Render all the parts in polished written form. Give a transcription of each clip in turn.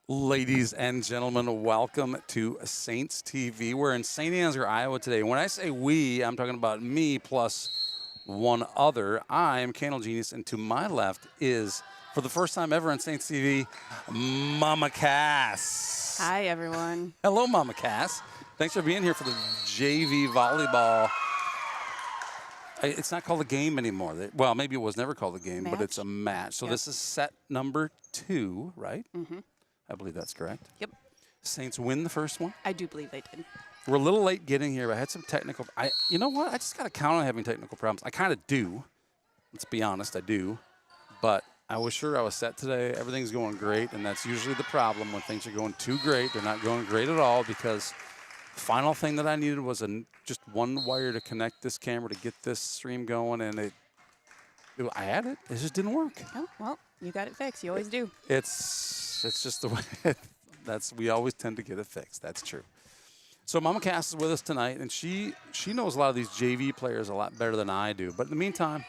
Ladies and gentlemen, welcome to Saints TV. We're in Saint Ansgar, Iowa today. When I say we, I'm talking about me plus one other. I'm Candle Genius, and to my left is, for the first time ever on Saints TV, Mama Cass. Hi, everyone. Hello, Mama Cass. Thanks for being here for the JV volleyball. It's not called a game anymore. Well, maybe it was never called a game, but it's a match. So this is set number 2, right? Mm-hmm. I believe that's correct. Yep. Saints win the first one. I do believe they did. We're a little late getting here, but I had some technical. You know what? I just got to count on having technical problems. I kind of do. Let's be honest, I do. But I was sure I was set today. Everything's going great, and that's usually the problem when things are going too great. They're not going great at all because the final thing that I needed was just one wire to connect this camera to get this stream going, and I had it. It just didn't work. Oh, well, you got it fixed. You always do. It's just the way we always tend to get it fixed. That's true. So Mama Cass is with us tonight, and she knows a lot of these JV players a lot better than I do. But in the meantime,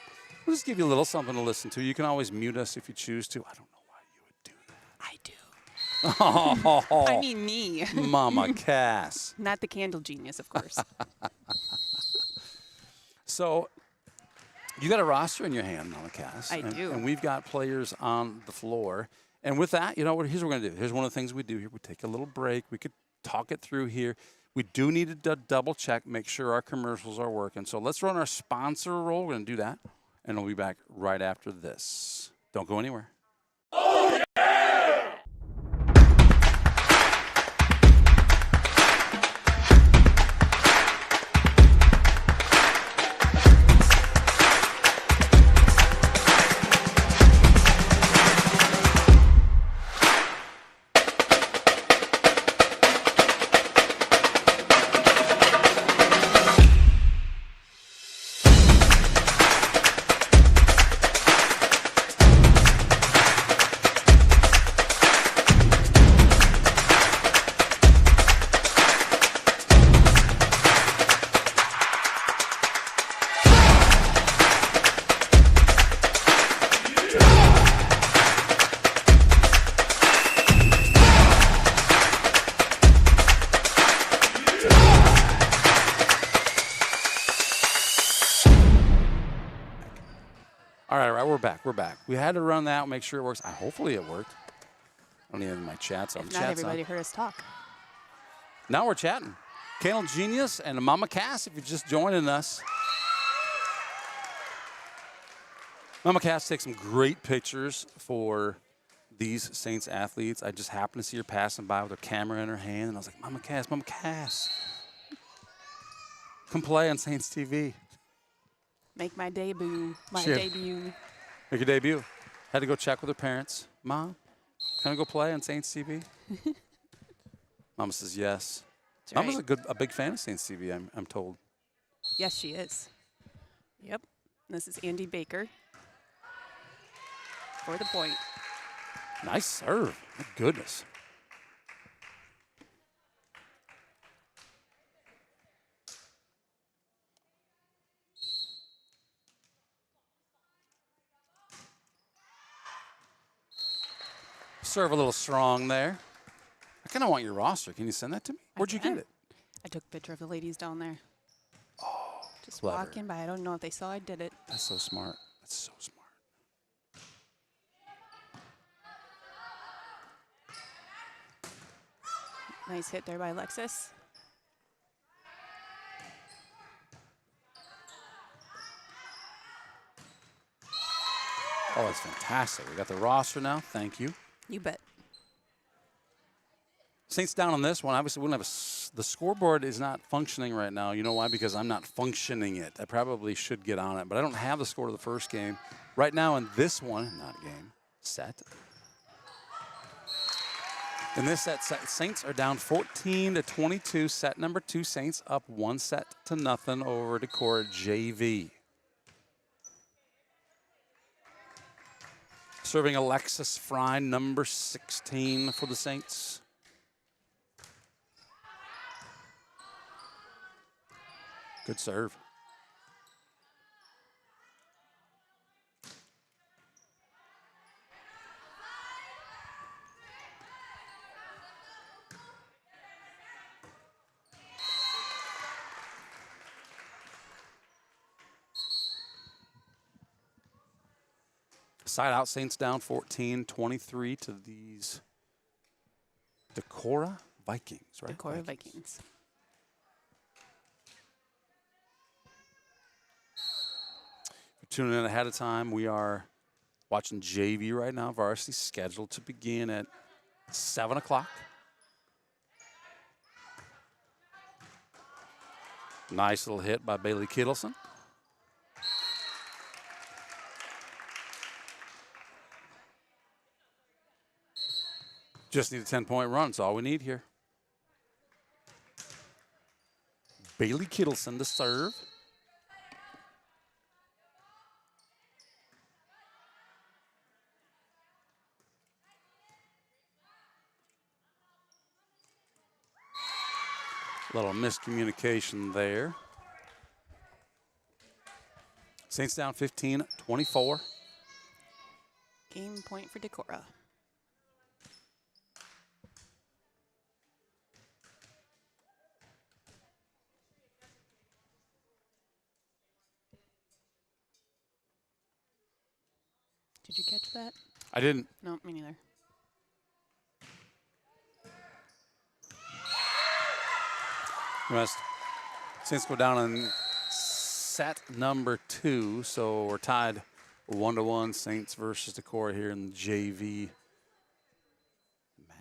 we'll just give you a little something to listen to. You can always mute us if you choose to. I don't know why you would do that. I do. Oh, I mean me. Mama Cass. Not the Candle Genius, of course. So you got a roster in your hand, Mama Cass. I do. And we've got players on the floor. And with that, you know what? Here's what we're going to do. Here's one of the things we do here. We take a little break. We could talk it through here. We do need to double check, make sure our commercials are working. So let's run our sponsor roll. We're going to do that. And we'll be back right after this. Don't go anywhere. All right, we're back. We had to run that, make sure it works. Hopefully it worked. I don't even have my chats on. If not, everybody heard us talk. Now we're chatting. Candle Genius and Mama Cass, if you're just joining us. Mama Cass takes some great pictures for these Saints athletes. I just happened to see her passing by with her camera in her hand, and I was like, Mama Cass, come play on Saints TV. Make my debut. Make your debut. Had to go check with her parents. Mom, can I go play on Saints TV? Mama says yes. That's right. Mama's a big fan of Saints TV, I'm told. Yes, she is. Yep. This is Andy Baker for the point. Nice serve. My goodness. Serve a little strong there. I kind of want your roster. Can you send that to me? Where'd you get it? I took a picture of the ladies down there. Oh, Just clever. walking by. I don't know if they saw I did it. That's so smart. That's so smart. Nice hit there by Alexis. Oh, that's fantastic. We got the roster now. Thank you. You bet. Saints down on this one. Obviously, we don't have the scoreboard is not functioning right now. You know why? Because I'm not functioning it. I probably should get on it, but I don't have the score of the first game. Right now in this one, not game, set. In this set, Saints are down 14-22. Set number 2, Saints up 1-0 over Decorah JV. Serving Alexis Fry, number 16 for the Saints. Good serve. Side out, Saints down 14-23 to these Decorah Vikings, right? Decorah Vikings. If you're tuning in ahead of time, we are watching JV right now. Varsity scheduled to begin at 7 o'clock. Nice little hit by Bailey Kittleson. Just need a 10-point run. That's all we need here. Bailey Kittleson to serve. Little miscommunication there. Saints down 15-24. Game point for Decorah. Did you catch that? I didn't. No, me neither. Saints go down in set number 2, so we're tied 1-1. Saints versus Decorah here in the JV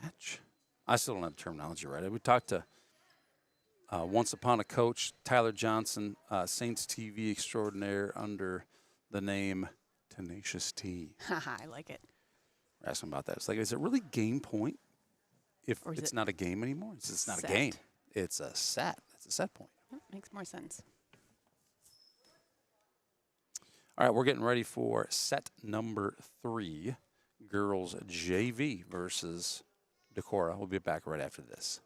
match. I still don't have the terminology right. We talked to Once Upon a Coach, Tyler Johnson, Saints TV extraordinaire under the name Tenacious T. I like it. We're asking about that. It's like, is it really game point if Or is it's it not a game anymore? It's not set? a game. It's a set. It's a set point. Makes more sense. All right, we're getting ready for set number 3, girls JV versus Decorah. We'll be back right after this.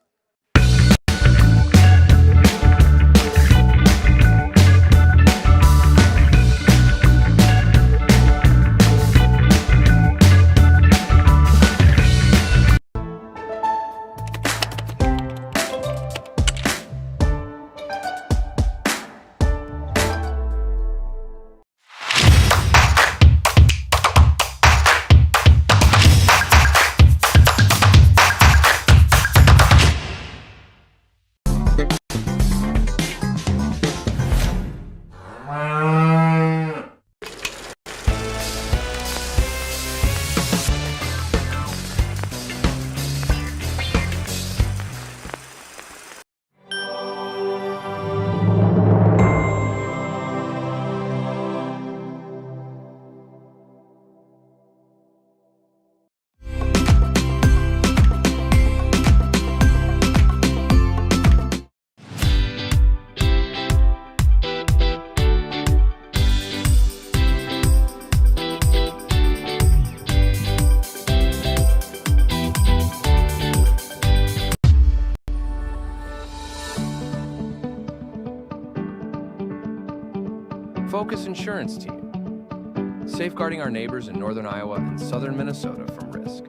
Focus Insurance Team, safeguarding our neighbors in northern Iowa and southern Minnesota from risk.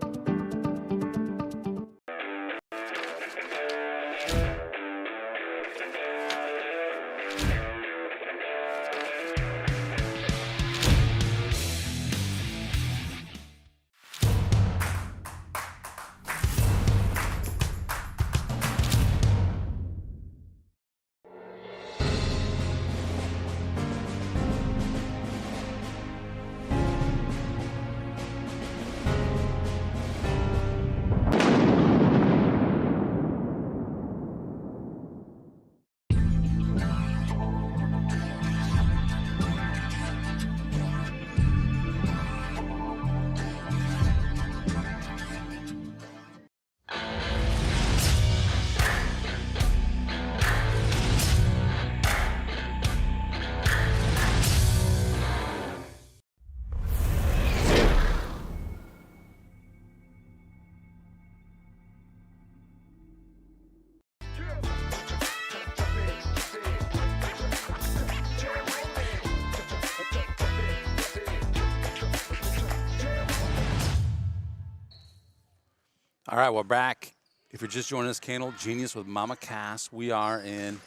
All right, we're back. If you're just joining us, Canal Genius with Mama Cass. We are in.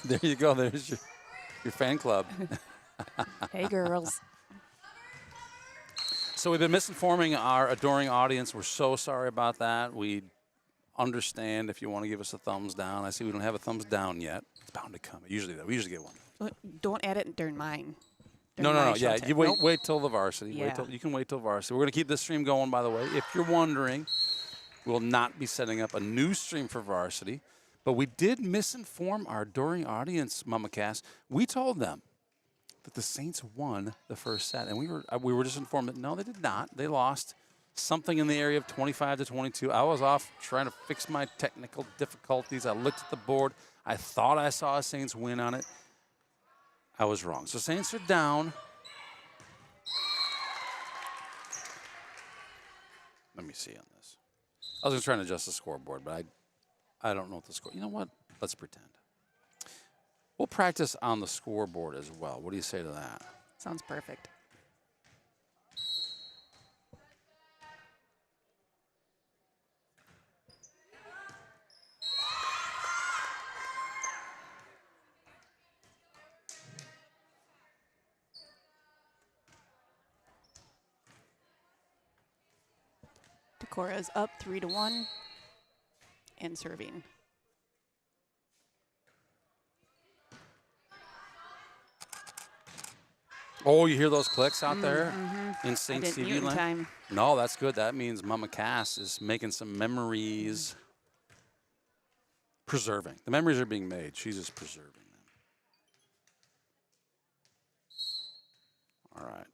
There you go. There's your fan club. Hey, girls. So we've been misinforming our adoring audience. We're so sorry about that. We understand if you want to give us a thumbs down. I see we don't have a thumbs down yet. It's bound to come. We usually get one. Don't add it during mine. No. Yeah, you wait. Nope. Wait till the varsity. Yeah. You can wait till varsity. We're gonna keep this stream going. By the way, if you're wondering, we'll not be setting up a new stream for varsity, but we did misinform our adoring audience, Mama Cass. We told them that the Saints won the first set, and we were just informed that no, they did not. They lost something in the area of 25 to 22. I was off trying to fix my technical difficulties. I looked at the board. I thought I saw a Saints win on it. I was wrong. So Saints are down. Let me see on this. I was just trying to adjust the scoreboard, but I don't know what the score. You know what? Let's pretend. We'll practice on the scoreboard as well. What do you say to that? Sounds perfect. Decorah is up 3-1 and serving. Oh, you hear those clicks out there in I St. didn't mute Stevie in land? time. No, that's good. That means Mama Cass is making some memories. Preserving. The memories are being made. She's just preserving them. All right.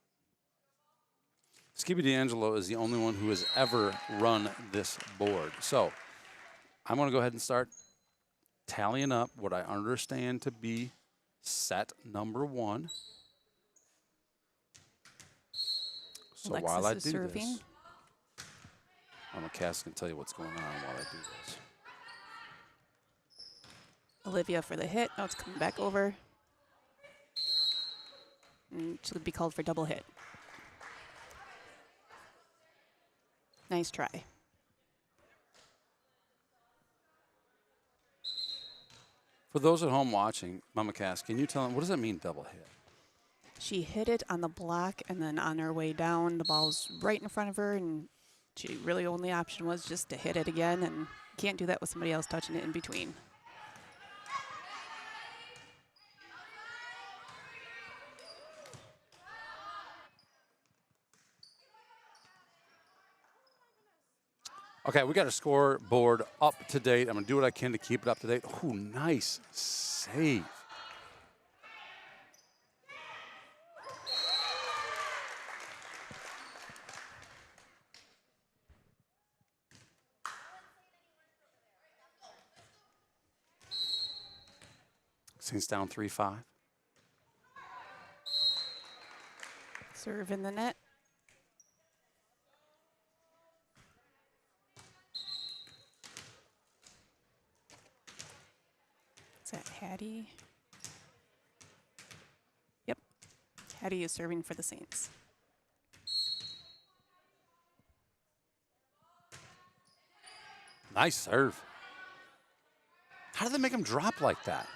Skippy D'Angelo is the only one who has ever run this board. So I'm going to go ahead and start tallying up what I understand to be set number 1. So Alexis while I is do serving. this, Mama Cass can tell you what's going on while I do this. Olivia for the hit. Now it's coming back over. And she'll be called for double hit. Nice try. For those at home watching, Mama Cass, can you tell them, what does that mean, double hit? She hit it on the block, and then on her way down, the ball's right in front of her, and she really only option was just to hit it again, and can't do that with somebody else touching it in between. Okay, we got a scoreboard up to date. I'm going to do what I can to keep it up to date. Ooh, nice save. Saints down 3-5. Serve in the net. Is that Hattie? Yep. Hattie is serving for the Saints. Nice serve. How did they make him drop like that?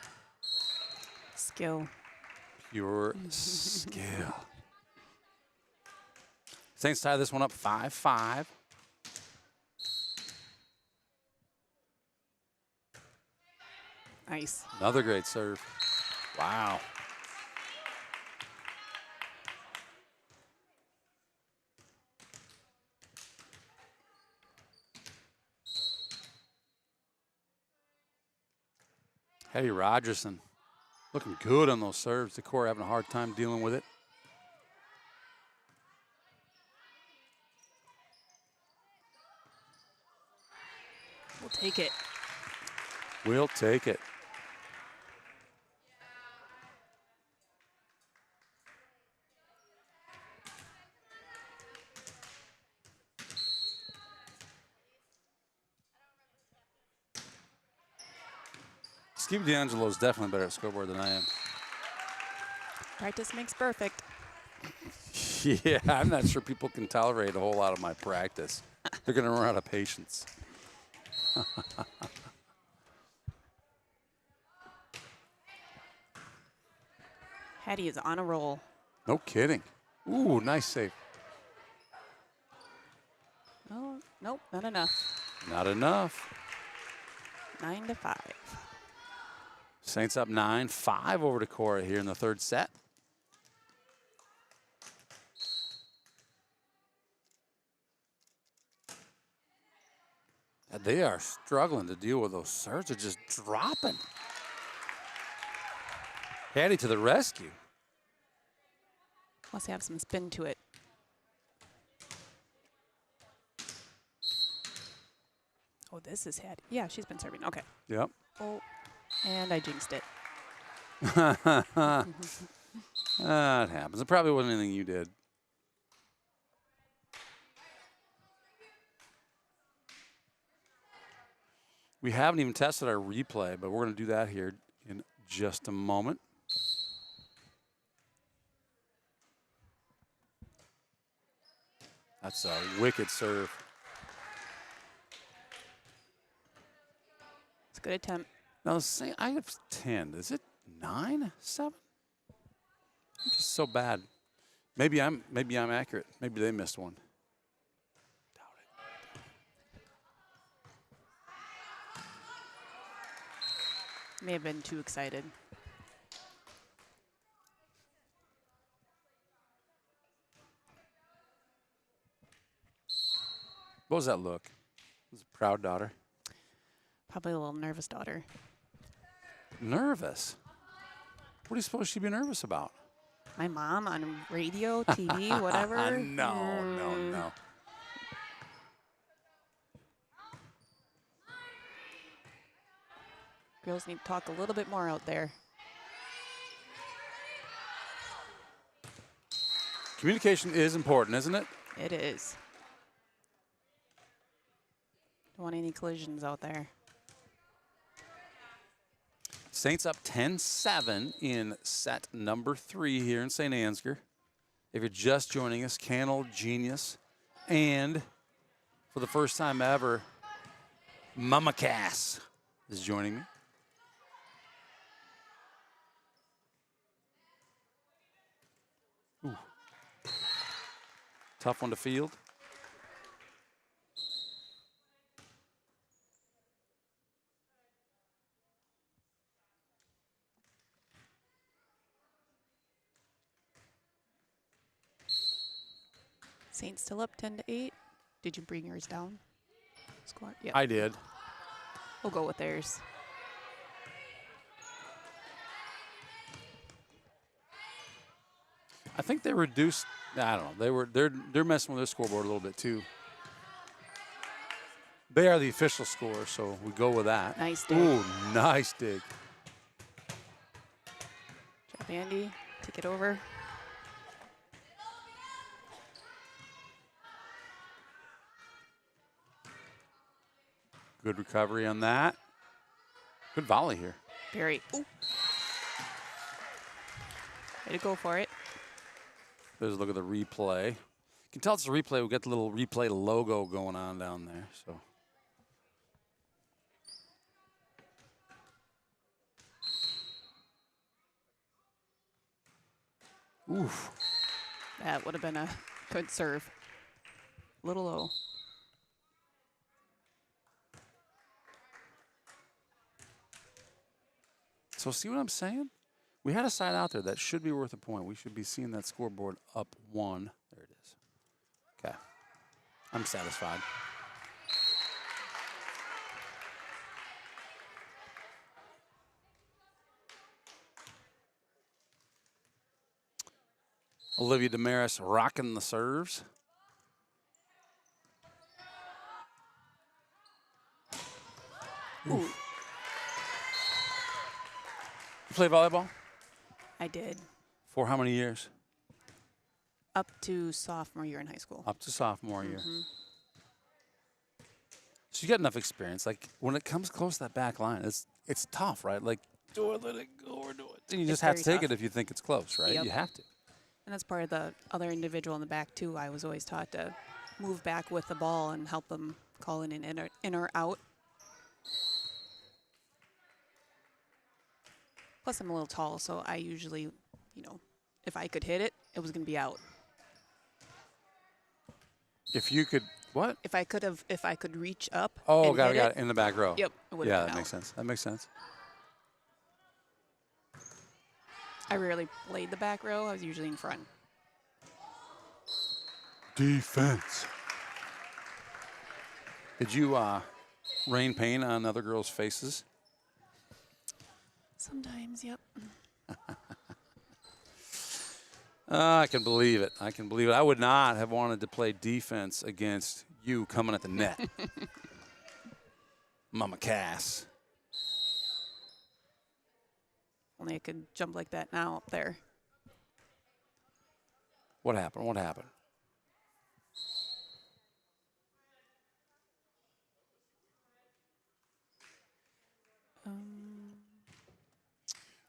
Skill. Pure skill. Saints tie this one up 5-5. Nice. Another great serve. Wow. Hey, Rogerson. Looking good on those serves. Decorah having a hard time dealing with it. We'll take it. We'll take it. Steve D'Angelo is definitely better at scoreboard than I am. Practice makes perfect. Yeah, I'm not sure people can tolerate a whole lot of my practice. They're going to run out of patience. Hattie is on a roll. No kidding. Ooh, nice save. Oh, nope, not enough. Not enough. 9-5. Saints up 9-5 over Decorah here in the third set. And they are struggling to deal with those serves. They're just dropping. Hattie to the rescue. Must have some spin to it. Oh, this is Hattie. Yeah, she's been serving. Okay. Yep. Oh, and I jinxed it. It happens. It probably wasn't anything you did. We haven't even tested our replay, but we're going to do that here in just a moment. That's a wicked serve. It's a good attempt. Now, say I have 10. Is it 9, 7? I'm just so bad. Maybe I'm accurate. Maybe they missed one. Doubt it. May have been too excited. What was that look? It was a proud daughter. Probably a little nervous daughter. Nervous? What do you suppose she'd be nervous about? My mom on radio, TV, whatever. No. Girls need to talk a little bit more out there. Communication is important, isn't it? It is. Don't want any collisions out there. Saints up 10-7 in set number 3 here in Saint Ansgar. If you're just joining us, Cannell Genius, and for the first time ever, Mama Cass is joining me. Ooh. Tough one to field. Saints still up 10-8. Did you bring yours down? Score? Yeah. I did. We'll go with theirs. I think they reduced. I don't know. They're messing with their scoreboard a little bit too. They are the official score, so we go with that. Nice dig. Ooh, nice dig. Job, Andy. Take it over. Good recovery on that. Good volley here. Very. Ooh. Way to go for it. There's a look at the replay. You can tell it's a replay. We got the little replay logo going on down there. So. Oof. That would have been a good serve. A little low. So see what I'm saying? We had a side out there that should be worth a point. We should be seeing that scoreboard up 1. There it is. Okay. I'm satisfied. Olivia Damaris rocking the serves. Ooh. You play volleyball? I did. For how many years? Up to sophomore year in high school. Up to sophomore year. So you got enough experience. Like when it comes close to that back line, it's tough, right? Like, do I let it go or do it? And you just have to take it if you think it's close, right? Yep. You have to. And that's part of the other individual in the back, too. I was always taught to move back with the ball and help them call in an in or out. Plus, I'm a little tall, so I usually, you know, if I could hit it, it was going to be out. If you could If I could reach up. Oh, and got hit it. In the back row. Yep. It would've Yeah, been that out. makes sense. That makes sense. I rarely played the back row. I was usually in front. Defense. Did you rain paint on other girls' faces? Sometimes, yep. I can believe it. I can believe it. I would not have wanted to play defense against you coming at the net. Mama Cass. Only I could jump like that now up there. What happened? What happened?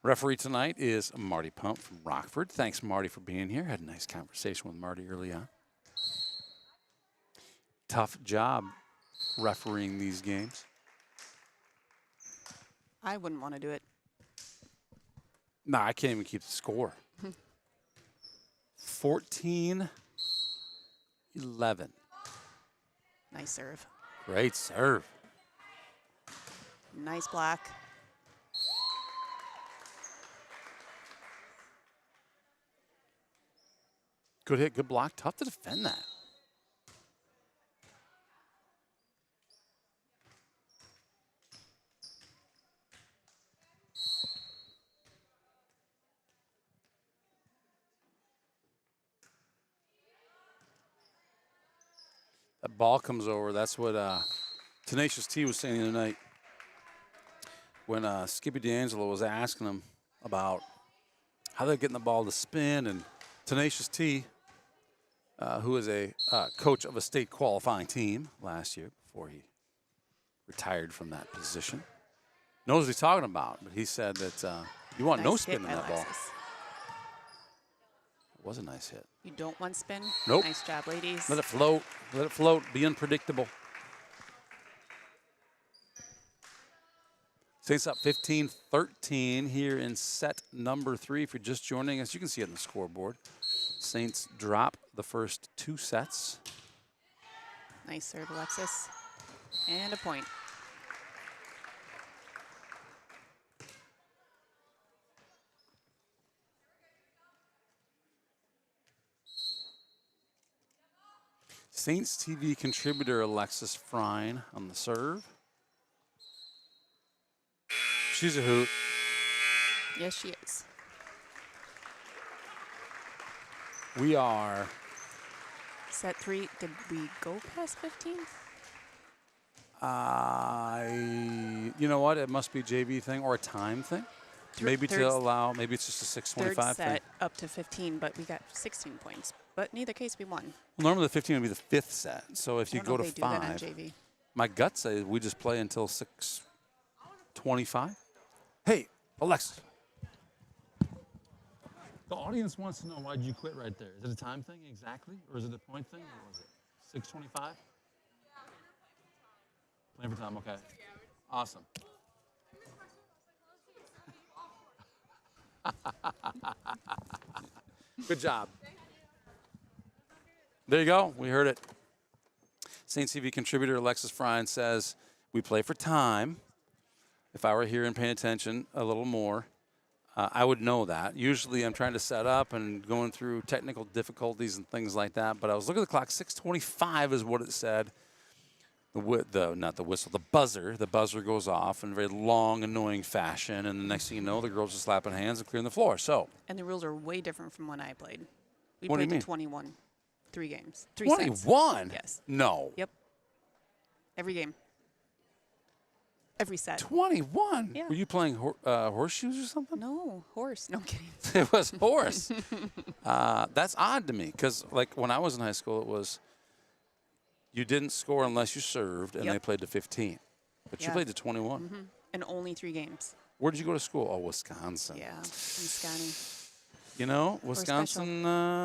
Referee tonight is Marty Pump from Rockford. Thanks, Marty, for being here. Had a nice conversation with Marty early on. Tough job refereeing these games. I wouldn't want to do it. Nah, I can't even keep the score. 14-11. Nice serve. Great serve. Nice block. Good hit, good block. Tough to defend that. That ball comes over. That's what Tenacious T was saying the other night when Skippy D'Angelo was asking him about how they're getting the ball to spin. And Tenacious T, who is a coach of a state qualifying team last year before he retired from that position, knows what he's talking about. But he said that you want no Nice spin in hit by that ball. Alexis. It was a nice hit. You don't want spin? Nope. Nice job, ladies. Let it float. Let it float. Be unpredictable. Saints up 15-13 here in set number 3. If you're just joining us, you can see it on the scoreboard. Saints drop the first 2 sets. Nice serve, Alexis. And a point. Saints TV contributor Alexis Frine on the serve. She's a hoot. Yes, she is. We are. Set 3. Did we go past 15? You know what? It must be a JV thing or a time thing. Maybe to allow. Maybe it's just a 6:25 third thing. set up to 15, but we got 16 points. But in either case, we won. Well, normally the 15 would be the 5th set. So if you I don't go know to if they do that on 5, JV. my gut says we just play until 6:25. Hey, Alexa. The audience wants to know, why'd you quit right there? Is it a time thing exactly? Or is it a point thing? Or was it 6:25? Playing for time, okay. Awesome. Good job. There you go. We heard it. Saints TV contributor Alexis Frine says, we play for time. If I were here and paying attention a little more, I would know that. Usually I'm trying to set up and going through technical difficulties and things like that. But I was looking at the clock. 6:25 is what it said. Not the whistle, the buzzer. The buzzer goes off in a very long, annoying fashion. And the next thing you know, the girls are slapping hands and clearing the floor. So. And the rules are way different from when I played. We What do you played mean? to 21. 3 games. 3 sets. 21? Yes. No. Yep. Every game. Every set. 21? Yeah. Were you playing horseshoes or something? No, horse. No, I'm kidding. It was horse. That's odd to me because, like, when I was in high school, it was you didn't score unless you served, and Yep. they played to 15. But you Yeah. played to 21. Mm-hmm. And only 3 games. Where did you go to school? Oh, Wisconsin. Yeah. In Scotty. You know, Wisconsin,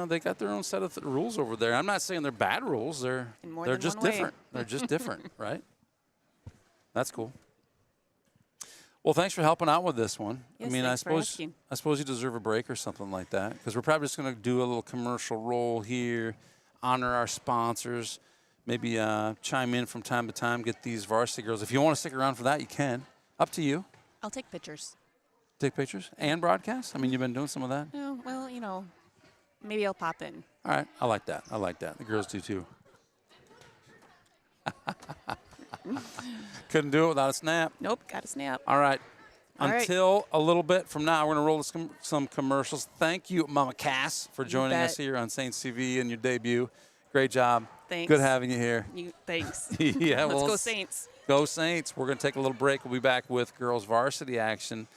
they got their own set of rules over there. I'm not saying they're bad rules. They're than just one way. different. They're just different, right? That's cool. Well, thanks for helping out with this one. Yes, I mean, thanks for asking. I suppose you deserve a break or something like that, because we're probably just going to do a little commercial roll here, honor our sponsors, maybe chime in from time to time, get these varsity girls. If you want to stick around for that, you can. Up to you. I'll take pictures. Take pictures and broadcast? I mean, you've been doing some of that? Oh, well, maybe I'll pop in. All right. I like that. I like that. The girls do too. Couldn't do it without a snap. Nope, got a snap. All right. All right. Until a little bit from now, we're going to roll some commercials. Thank you, Mama Cass, for joining us here on Saints TV and your debut. Great job. Thanks. Good having you here. Thanks. Yeah, Let's go Saints. Go Saints. We're going to take a little break. We'll be back with girls varsity action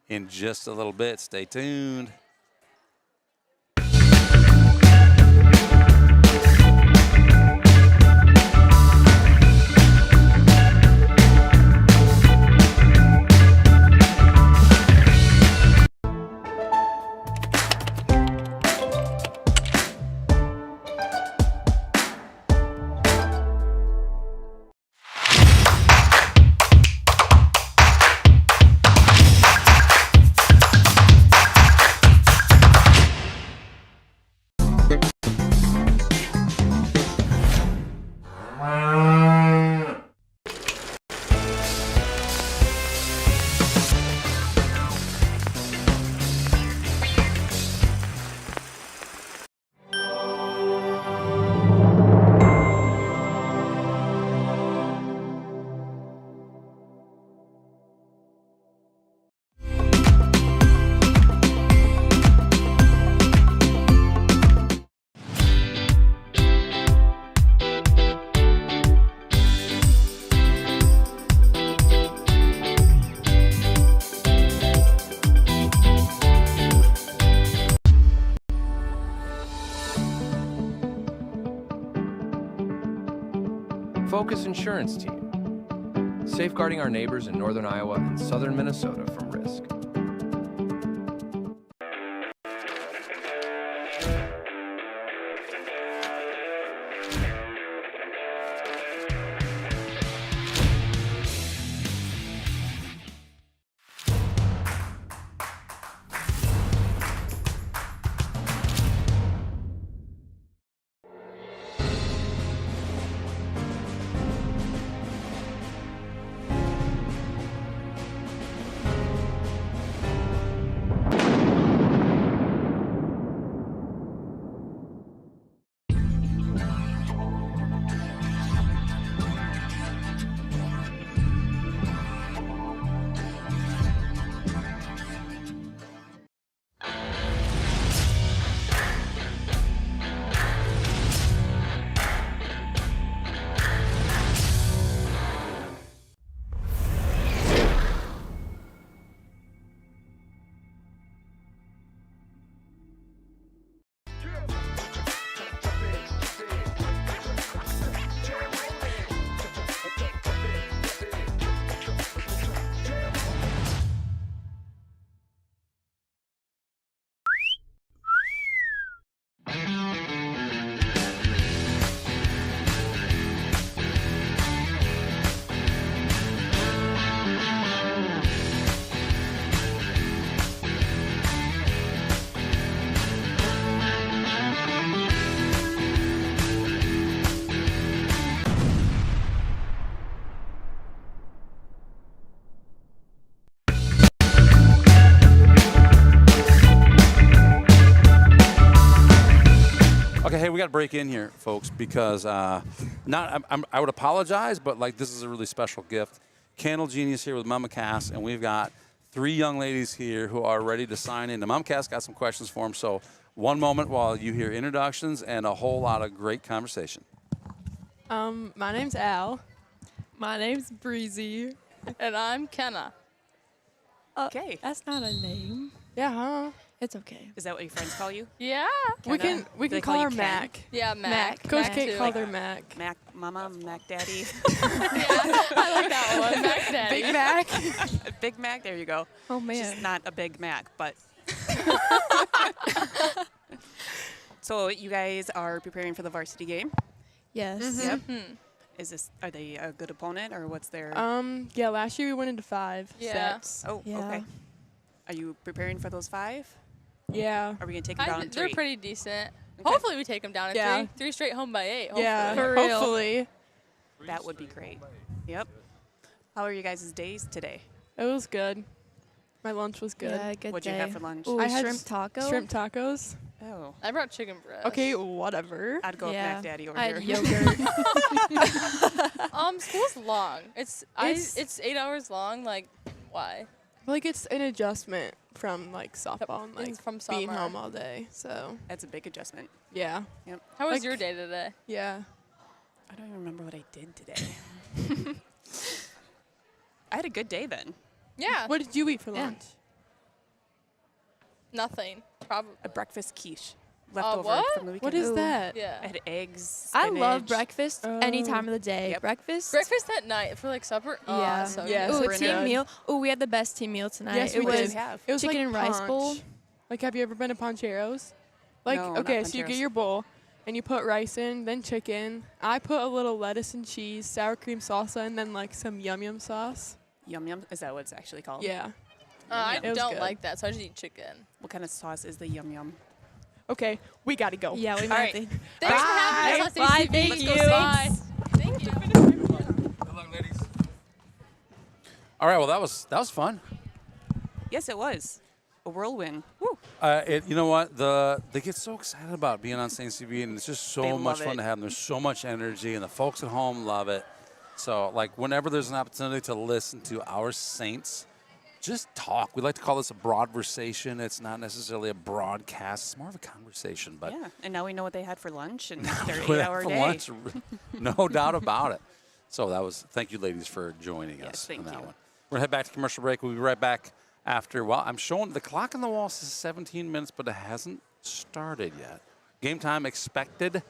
in just a little bit. Stay tuned. Focus Insurance Team, safeguarding our neighbors in northern Iowa and southern Minnesota from risk. Okay, hey, we got to break in here, folks, because I would apologize, but like this is a really special gift. Candle Genius here with Mama Cass, and we've got 3 young ladies here who are ready to sign in. And Mama Cass got some questions for them, so one moment while you hear introductions and a whole lot of great conversation. My name's Al. My name's Breezy. And I'm Kenna. Okay. That's not a name. Yeah, huh? It's okay. Is that what your friends call you? Yeah. We Kenna? can Do they call call her you Ken? Mac. Yeah, Mac. Coach Mac Kate too. called her Mac. Mac Mama, Mac Daddy. I like that one. Mac Daddy. Big Mac. Big Mac, there you go. Oh, man. She's not a Big Mac, but. So you guys are preparing for the varsity game? Yes. Yep. Are they a good opponent, or what's their? Yeah, last year we went into 5 Yeah. sets. Oh, Yeah. okay. Are you preparing for those 5? Yeah. Are we gonna take them down in 3? They're pretty decent. Hopefully we take them down in Yeah. three straight home by 8. Yeah, Hopefully. For real. hopefully. That would be great. Yep. How are you guys' days today? It was good. My lunch was good. Yeah, good What'd day. you have for lunch? Ooh, I had shrimp taco. Shrimp tacos. Oh, I brought chicken breast. Okay, whatever. I'd go Yeah. with Mac Daddy over I here. had yogurt. School's long. It's 8 hours long. Like, why? Like it's an adjustment from like softball and like It's from being summer. home all day. So That's a big adjustment. yeah, How was Like- your day today? yeah. I don't even remember what I did today. I had a good day then. Yeah. What did you eat for Yeah. lunch? Nothing. Probably. A breakfast quiche left over what? from the weekend. What is Ooh. that? Yeah. I had eggs. I love spinach. breakfast any time of the day. Yep. Breakfast. Breakfast at night for like supper. Oh, Yeah. that's so Yeah. good. Ooh, Super a team good. meal. Ooh, we had the best team meal tonight. Yes, it we What did was you have? It was chicken like and rice punch. bowl. Like, have you ever been to Pancheros? Like, No, not okay, so you get Pancheros. your bowl and you put rice in, then chicken. I put a little lettuce and cheese, sour cream salsa, and then like some yum yum sauce. Yum yum. Is that what it's actually called? Yeah. I It was don't good. like that, so I just eat chicken. What kind of sauce is the yum yum? Okay, we gotta go. Yeah, we All might right. have to. Thanks for having us. Bye. Bye. Thank Let's you. go see. Bye. Thank you. Good luck, ladies. All right, well, that was fun. Yes, it was. A whirlwind. Woo. You know what? They get so excited about being on Saint CV, and it's just They so much love fun it. to have them. There's so much energy, and the folks at home love it. So, like, whenever there's an opportunity to listen to our Saints, just talk. We like to call this a broadversation. It's not necessarily a broadcast. It's more of a conversation. But Yeah. And now we know what they had for lunch and their we had 8-hour for day. lunch, no doubt about it. So thank you, ladies, for joining Yes, us thank on that you. one. We're going to head back to commercial break. We'll be right back after, well, I'm showing the clock on the wall says 17 minutes, but it hasn't started yet. Game time expected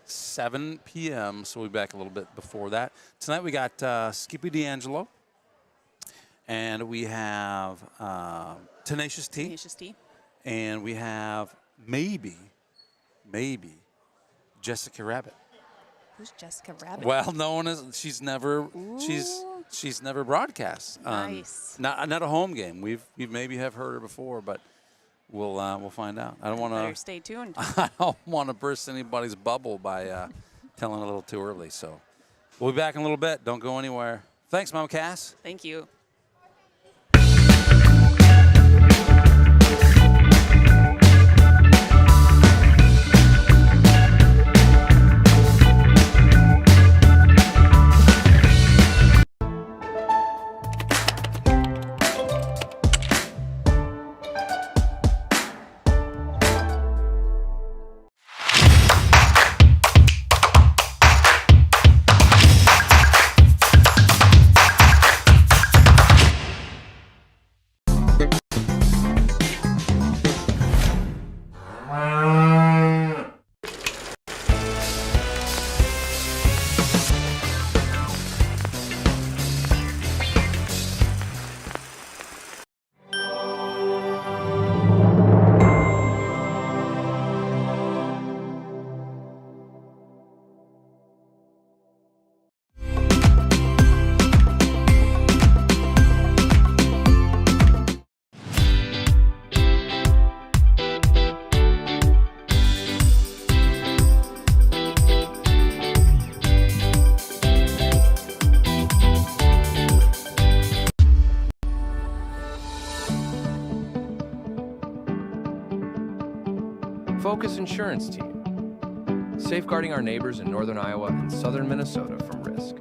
7 p.m., so we'll be back a little bit before that. Tonight we got Skippy D'Angelo, and we have Tenacious T, Tenacious T. and we have maybe Jessica Rabbit. Who's Jessica Rabbit? Well known as she's never broadcast. Nice. Not a home game. We've maybe have heard her before, but we'll find out. I don't want Better to stay tuned. I don't want to burst anybody's bubble by telling a little too early. So we'll be back in a little bit. Don't go anywhere. Thanks, Mama Cass. Thank you. Focus Insurance Team, safeguarding our neighbors in northern Iowa and southern Minnesota from risk.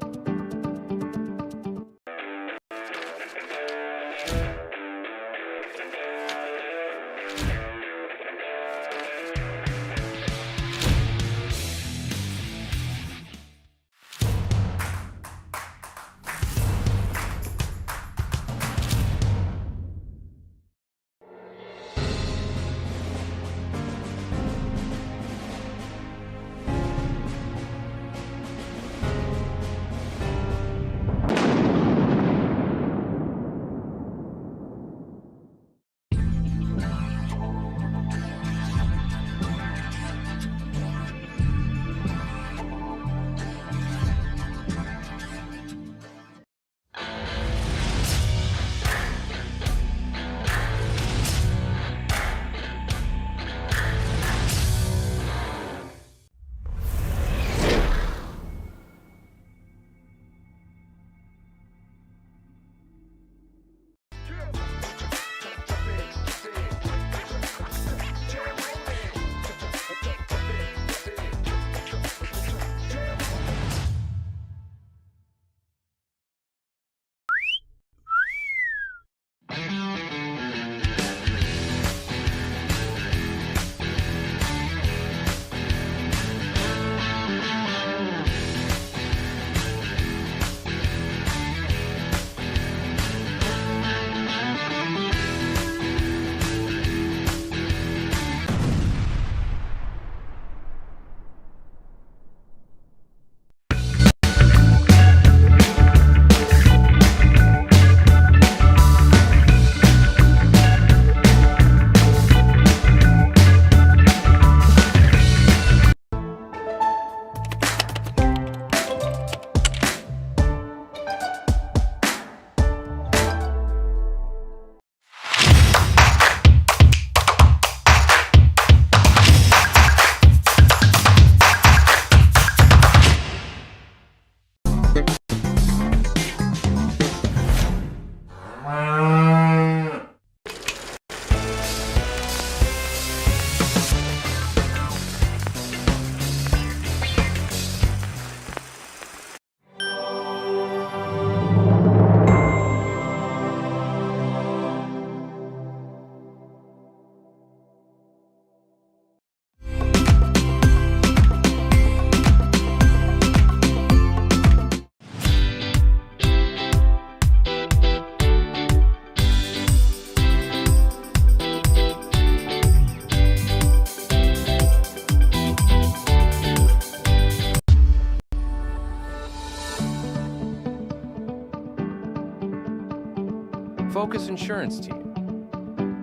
Focus Insurance Team,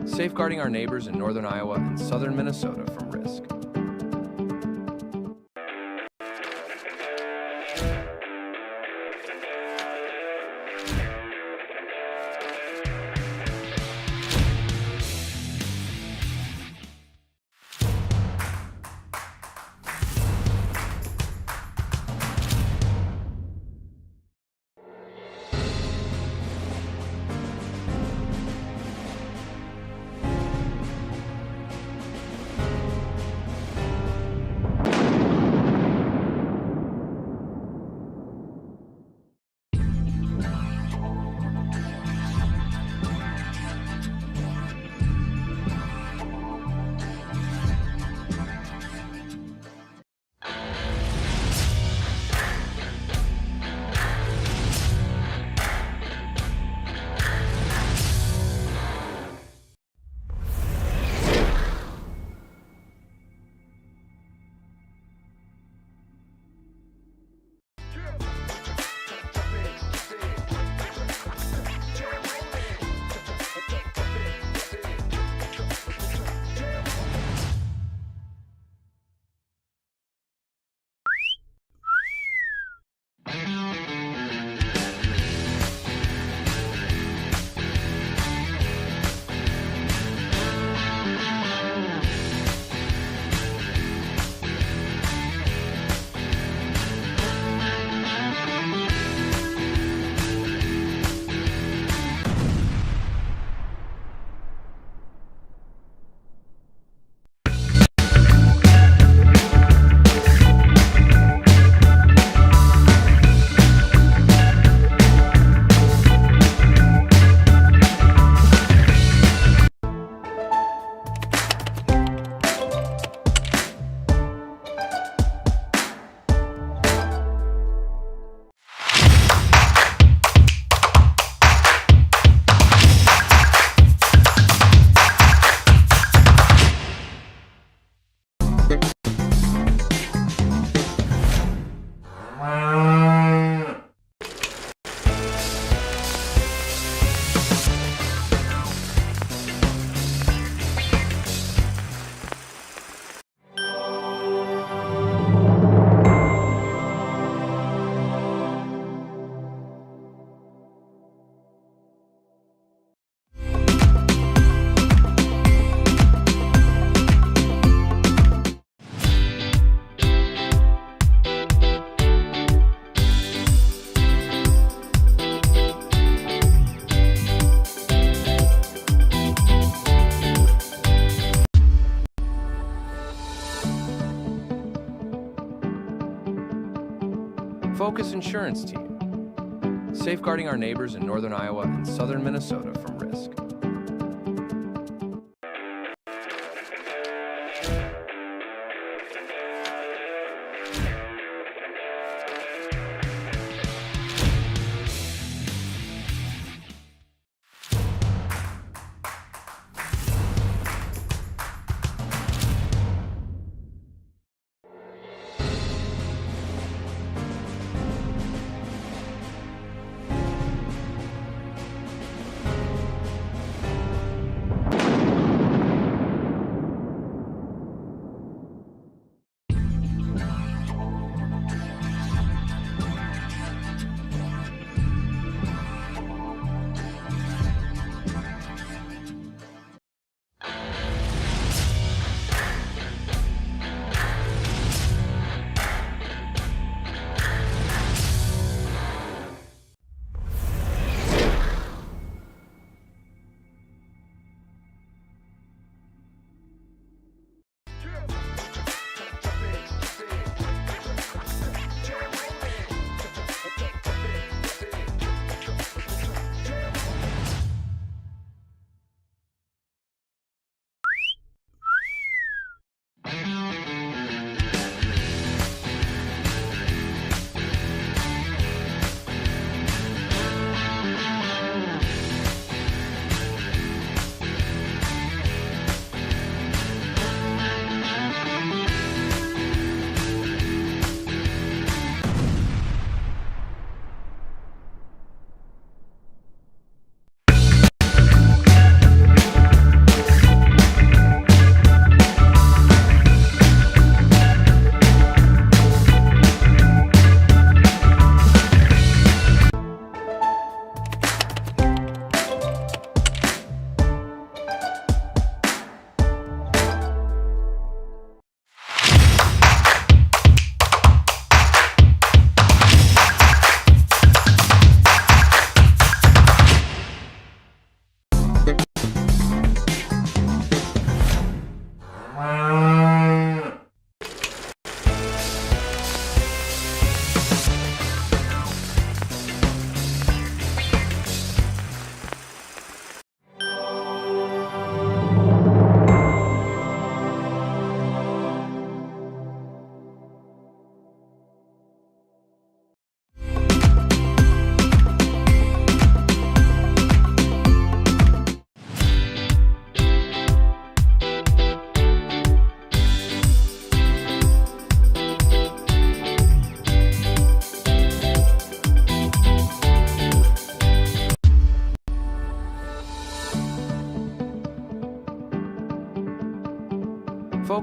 safeguarding our neighbors in northern Iowa and southern Minnesota from risk. Focus Insurance Team, safeguarding our neighbors in northern Iowa and southern Minnesota from risk.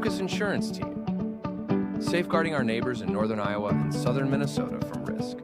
Focus Insurance Team, safeguarding our neighbors in northern Iowa and southern Minnesota from risk.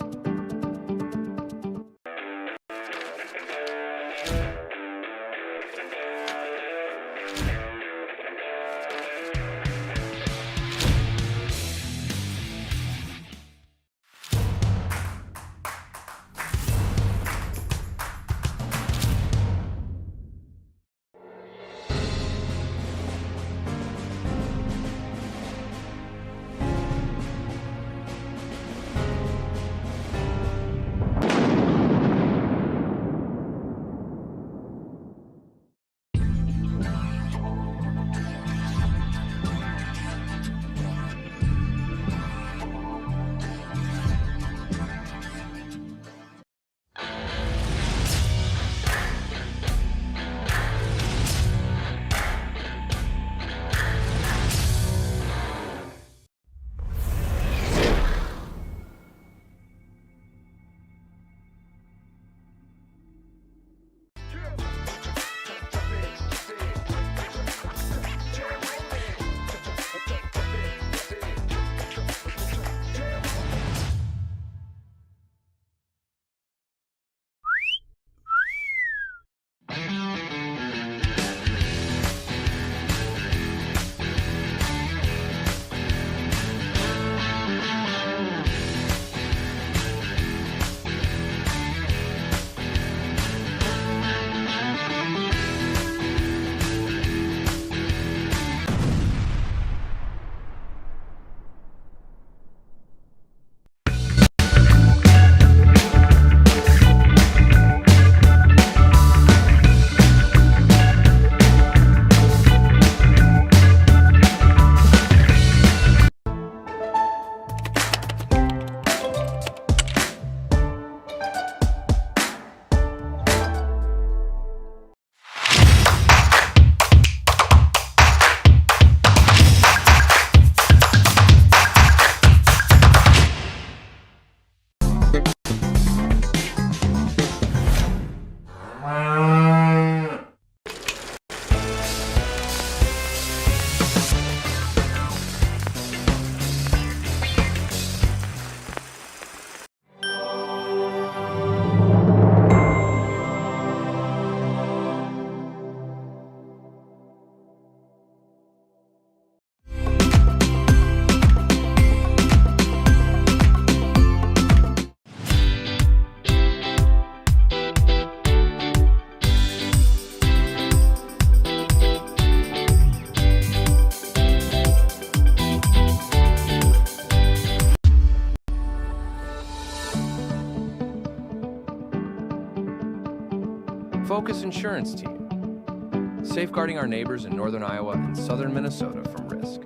Focus Insurance Team, safeguarding our neighbors in northern Iowa and southern Minnesota from risk.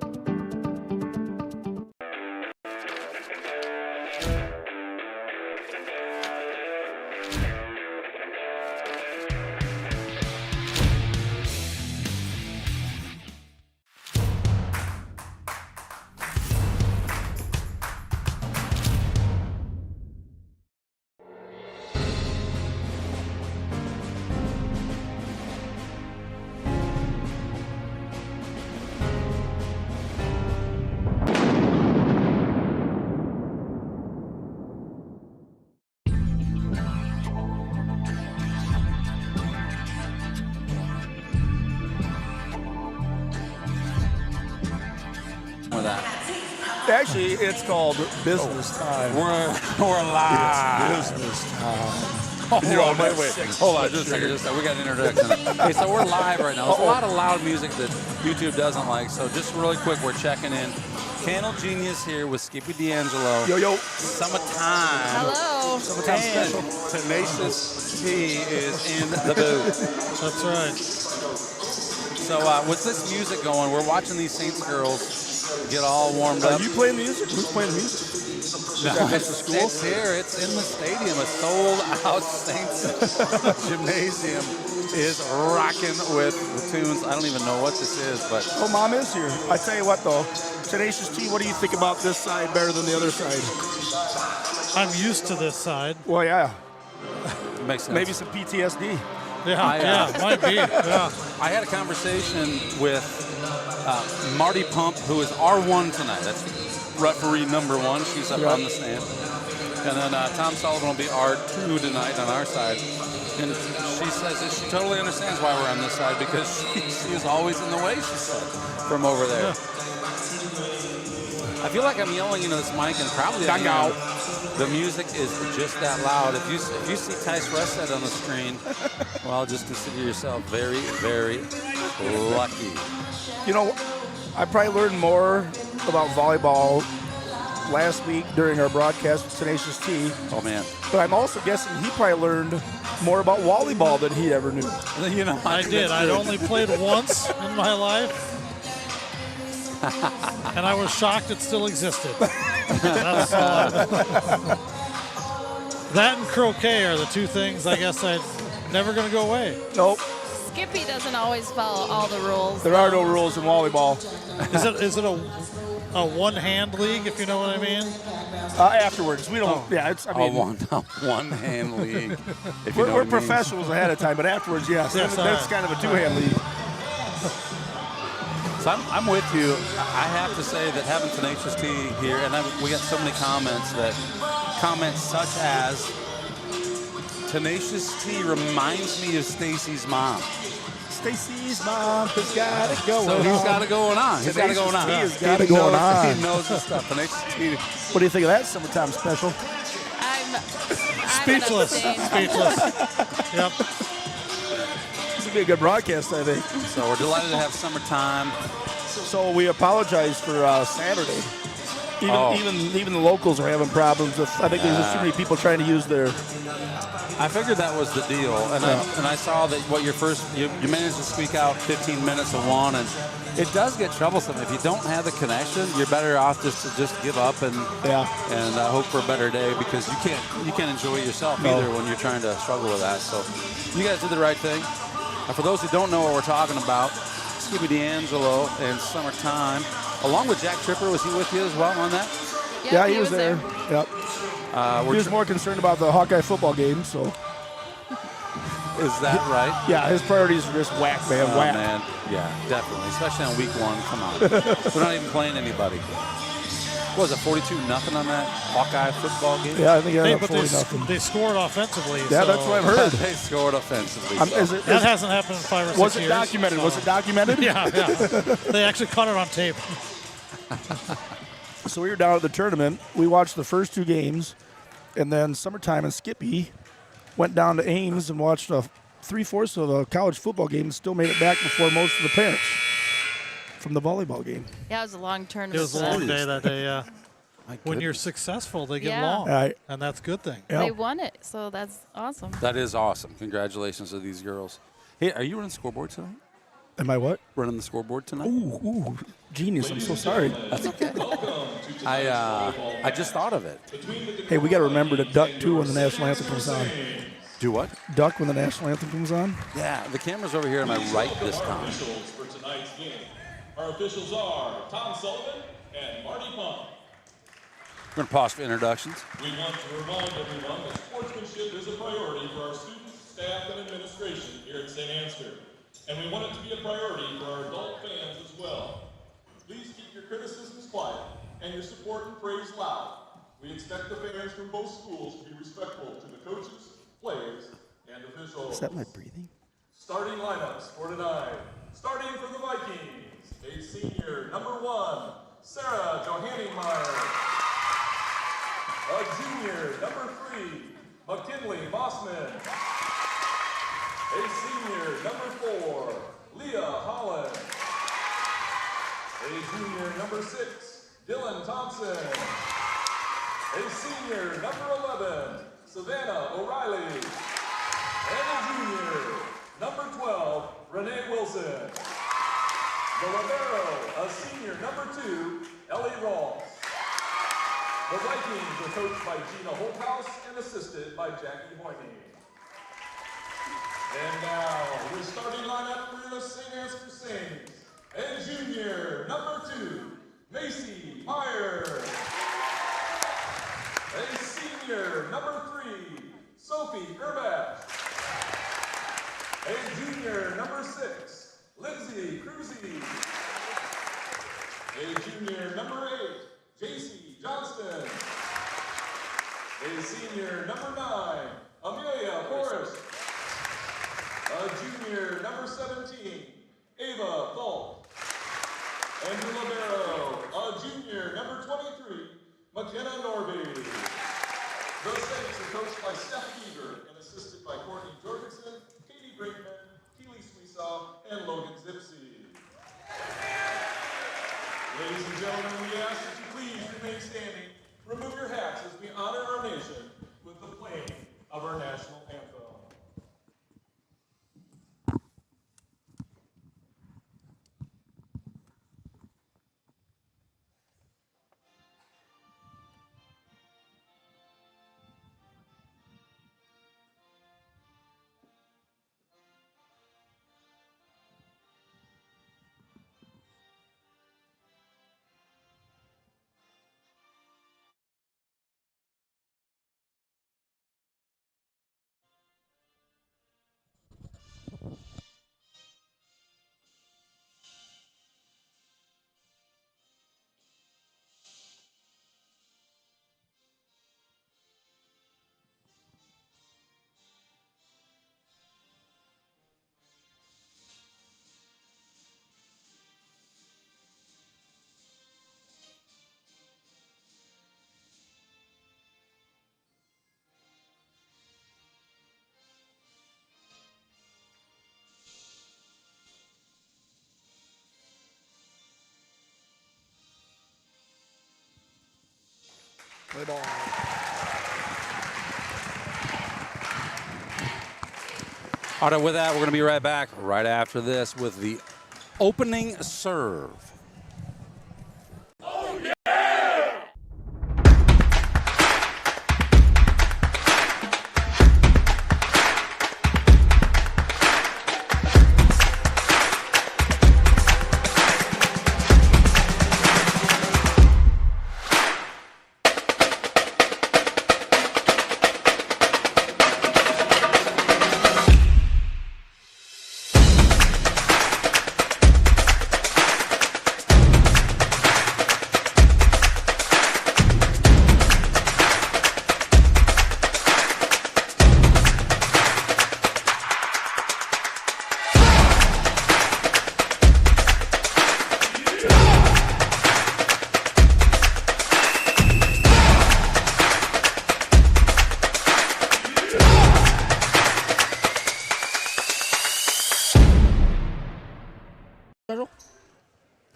With that. Actually, it's called business time. We're live. It's business time. Wait. Hold on, just a second. We got an introduction. Okay, so we're live right now. There's a lot of loud music that YouTube doesn't like, so just really quick, we're checking in. Candle Genius here with Skippy D'Angelo. Yo. Summertime. Hello. Summertime special. Tenacious T is in the booth. That's right. So with this music going, we're watching these Saints girls get all warmed up. Are you playing music? Who's playing music? No, it's here. It's in the stadium. A sold-out Saints gymnasium is rocking with the tunes. I don't even know what this is, but Oh, Mom is here. I tell you what, though. Tenacious T, what do you think about this side better than the other side? I'm used to this side. Well, yeah. it makes sense. Maybe some PTSD. Yeah, might be. Yeah. I had a conversation with Marty Pump, who is R1 tonight. That's referee number 1. She's up on the stand. And then Tom Sullivan will be R2 tonight on our side. And she says that she totally understands why we're on this side because she is always in the way, she said, from over there. Yeah. I feel like I'm yelling into this mic and probably the music is just that loud. If you see Tice Resset on the screen, well, just consider yourself very, very lucky. You know, I probably learned more about volleyball last week during our broadcast with Tenacious T. Oh, man. But I'm also guessing he probably learned more about volleyball than he ever knew. You know, I did. I'd only played once in my life. And I was shocked it still existed. That's all that and croquet are the two things I guess I'm never going to go away. Nope. Skippy doesn't always follow all the rules. There are no rules in volleyball. Is it a one-hand league, if you know what I mean? Afterwards, we don't. Yeah, it's. I mean, one-hand league. If you know we're what it means. professionals ahead of time, but afterwards, yes, that's kind of a two-hand league. So I'm with you. I have to say that having Tenacious T here, and we got so many comments such as Tenacious T reminds me of Stacy's mom. Stacy's mom has got it going on. So he's got it going on. He's got it going on. He's got it going on. He knows his stuff. Tenacious T. What do you think of that summertime special? I'm Speechless. Yep. This would be a good broadcast, I think. So we're delighted to have summertime. So we apologize for Saturday. Even the locals are having problems with. I think there's just too many people trying to use their. I figured that was the deal, and I saw that you managed to squeak out 15 minutes of one, and it does get troublesome if you don't have the connection. You're better off just to give up and hope for a better day because you can't enjoy yourself either when you're trying to struggle with that. So you guys did the right thing. For those who don't know what we're talking about, Skippy D'Angelo and Summertime, along with Jack Tripper, was he with you as well on that? Yeah, he was there. Yep. He was more concerned about the Hawkeye football game, so. Is that right? Yeah, his priorities are just whack, man, whack. Man. Yeah, definitely, especially on week 1. Come on. We're not even playing anybody. What was it, 42-0 on that Hawkeye football game? Yeah, I think it was 40-0. They scored offensively. Yeah, that's what I've heard. They scored offensively. That hasn't happened in 5 or 6 years. Was it documented? Was it documented? Yeah. They actually caught it on tape. So we were down at the tournament. We watched the first 2 games, and then Summertime and Skippy went down to Ames and watched 3/4 of a college football game and still made it back before most of the parents from the volleyball game. Yeah, it was a long tournament. It was a long day that day, yeah. When you're successful, they get long, and that's a good thing. Yep. They won it, so that's awesome. That is awesome. Congratulations to these girls. Hey, are you running the scoreboard tonight? Am I what? Running the scoreboard tonight? Ooh, genius. I'm so sorry. That's okay. I just thought of it. Hey, we got to remember to duck, too, when the national anthem comes on. Do what? Duck when the national anthem comes on? Yeah, the camera's over here on my right this time. For tonight's game, our officials are Tom Sullivan and Marty Pump. We're going to pause for introductions. We want to remind everyone that sportsmanship is a priority for our students, staff, and administration here at Saint Ansgar. And we want it to be a priority for our adult fans as well. Please keep your criticisms quiet and your support and praise loud. We expect the fans from both schools to be respectful to the coaches, players, and officials. Is that my breathing? Starting lineups for tonight. Starting for the Vikings, a senior, number 1, Sarah Johannemeyer. A junior, number 3, McKinley Mossman. A senior, number 4, Leah Holland. A junior, number 6, Dylan Thompson. A senior, number 11, Savannah O'Reilly. And a junior, number 12, Renee Wilson. The libero, a senior, number 2, Ellie Ross. The Vikings are coached by Gina Holthouse and assisted by Jackie Hoyne. And now, your starting lineup for the Saint Ansgar Saints. And junior, number 2, Macy Meyer. A senior, number 3, Sophie Gerbach. A junior, number 6, Lindsay Cruzy. A junior, number 8, JC Johnston. A senior, number 9, Amelia Forrest. A junior, number 17, Ava Falk. Andrew Libero, a junior, number 23, McKenna Norby. The Saints are coached by Steph Beaver and assisted by Courtney Jorgensen, Katie Brinkman, Keely Sweesaw, and Logan Zipsey. Ladies and gentlemen, we ask that you please remain standing. Remove your hats as we honor our nation with the playing of our national anthem. Play ball. All right, with that, we're going to be right back right after this with the opening serve.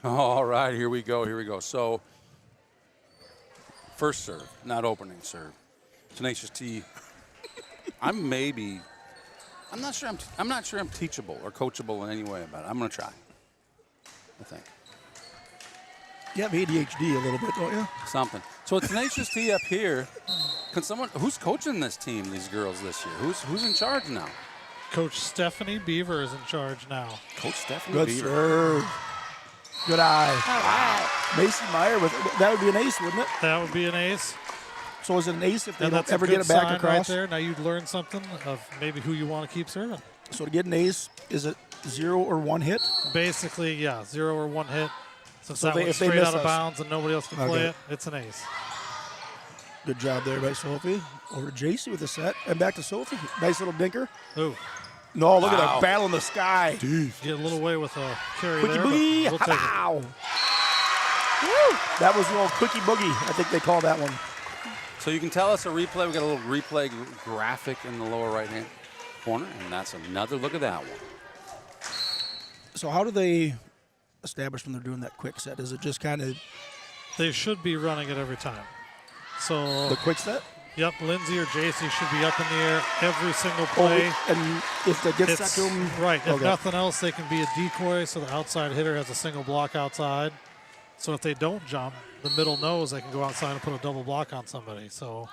All right, here we go, here we go. So, first serve, not opening serve. Tenacious T. I'm not sure I'm teachable or coachable in any way about it. I'm going to try, I think. You have ADHD a little bit, don't you? Something. So, Tenacious T up here. Can someone, who's coaching this team, these girls this year? Who's in charge now? Coach Stephanie Beaver is in charge now. Coach Stephanie Good Beaver. serve. Good eye. All right. Macy Meyer, that would be an ace, wouldn't it? That would be an ace. So is it an ace if they And don't that's ever a good get it back sign across? right there. Now you'd learn something of maybe who you want to keep serving. So to get an ace, is it 0 or 1 hit? Basically, yeah, 0 or 1 hit. Since So that went if they straight miss out of us- bounds and nobody else can play Okay. it, it's an ace. Good job there by Sophie. Over to JC with the set. And back to Sophie. Nice little dinker. Ooh, No, look at Wow. that battle in the sky. get a little away with a carry Quickie there, but boogie. we'll take it. Ow. Woo. That was the old quickie boogie. I think they call that one. So you can tell us a replay. We got a little replay graphic in the lower right-hand corner, and that's another look at that one. So how do they establish when they're doing that quick set? Is it just kind of They should be running it every time. So, the quick set? yep, Lindsay or JC should be up in the air every single play. And if it gets set It's, to them, right, if okay. nothing else, they can be a decoy so the outside hitter has a single block outside. So if they don't jump, the middle knows they can go outside and put a double block on somebody. So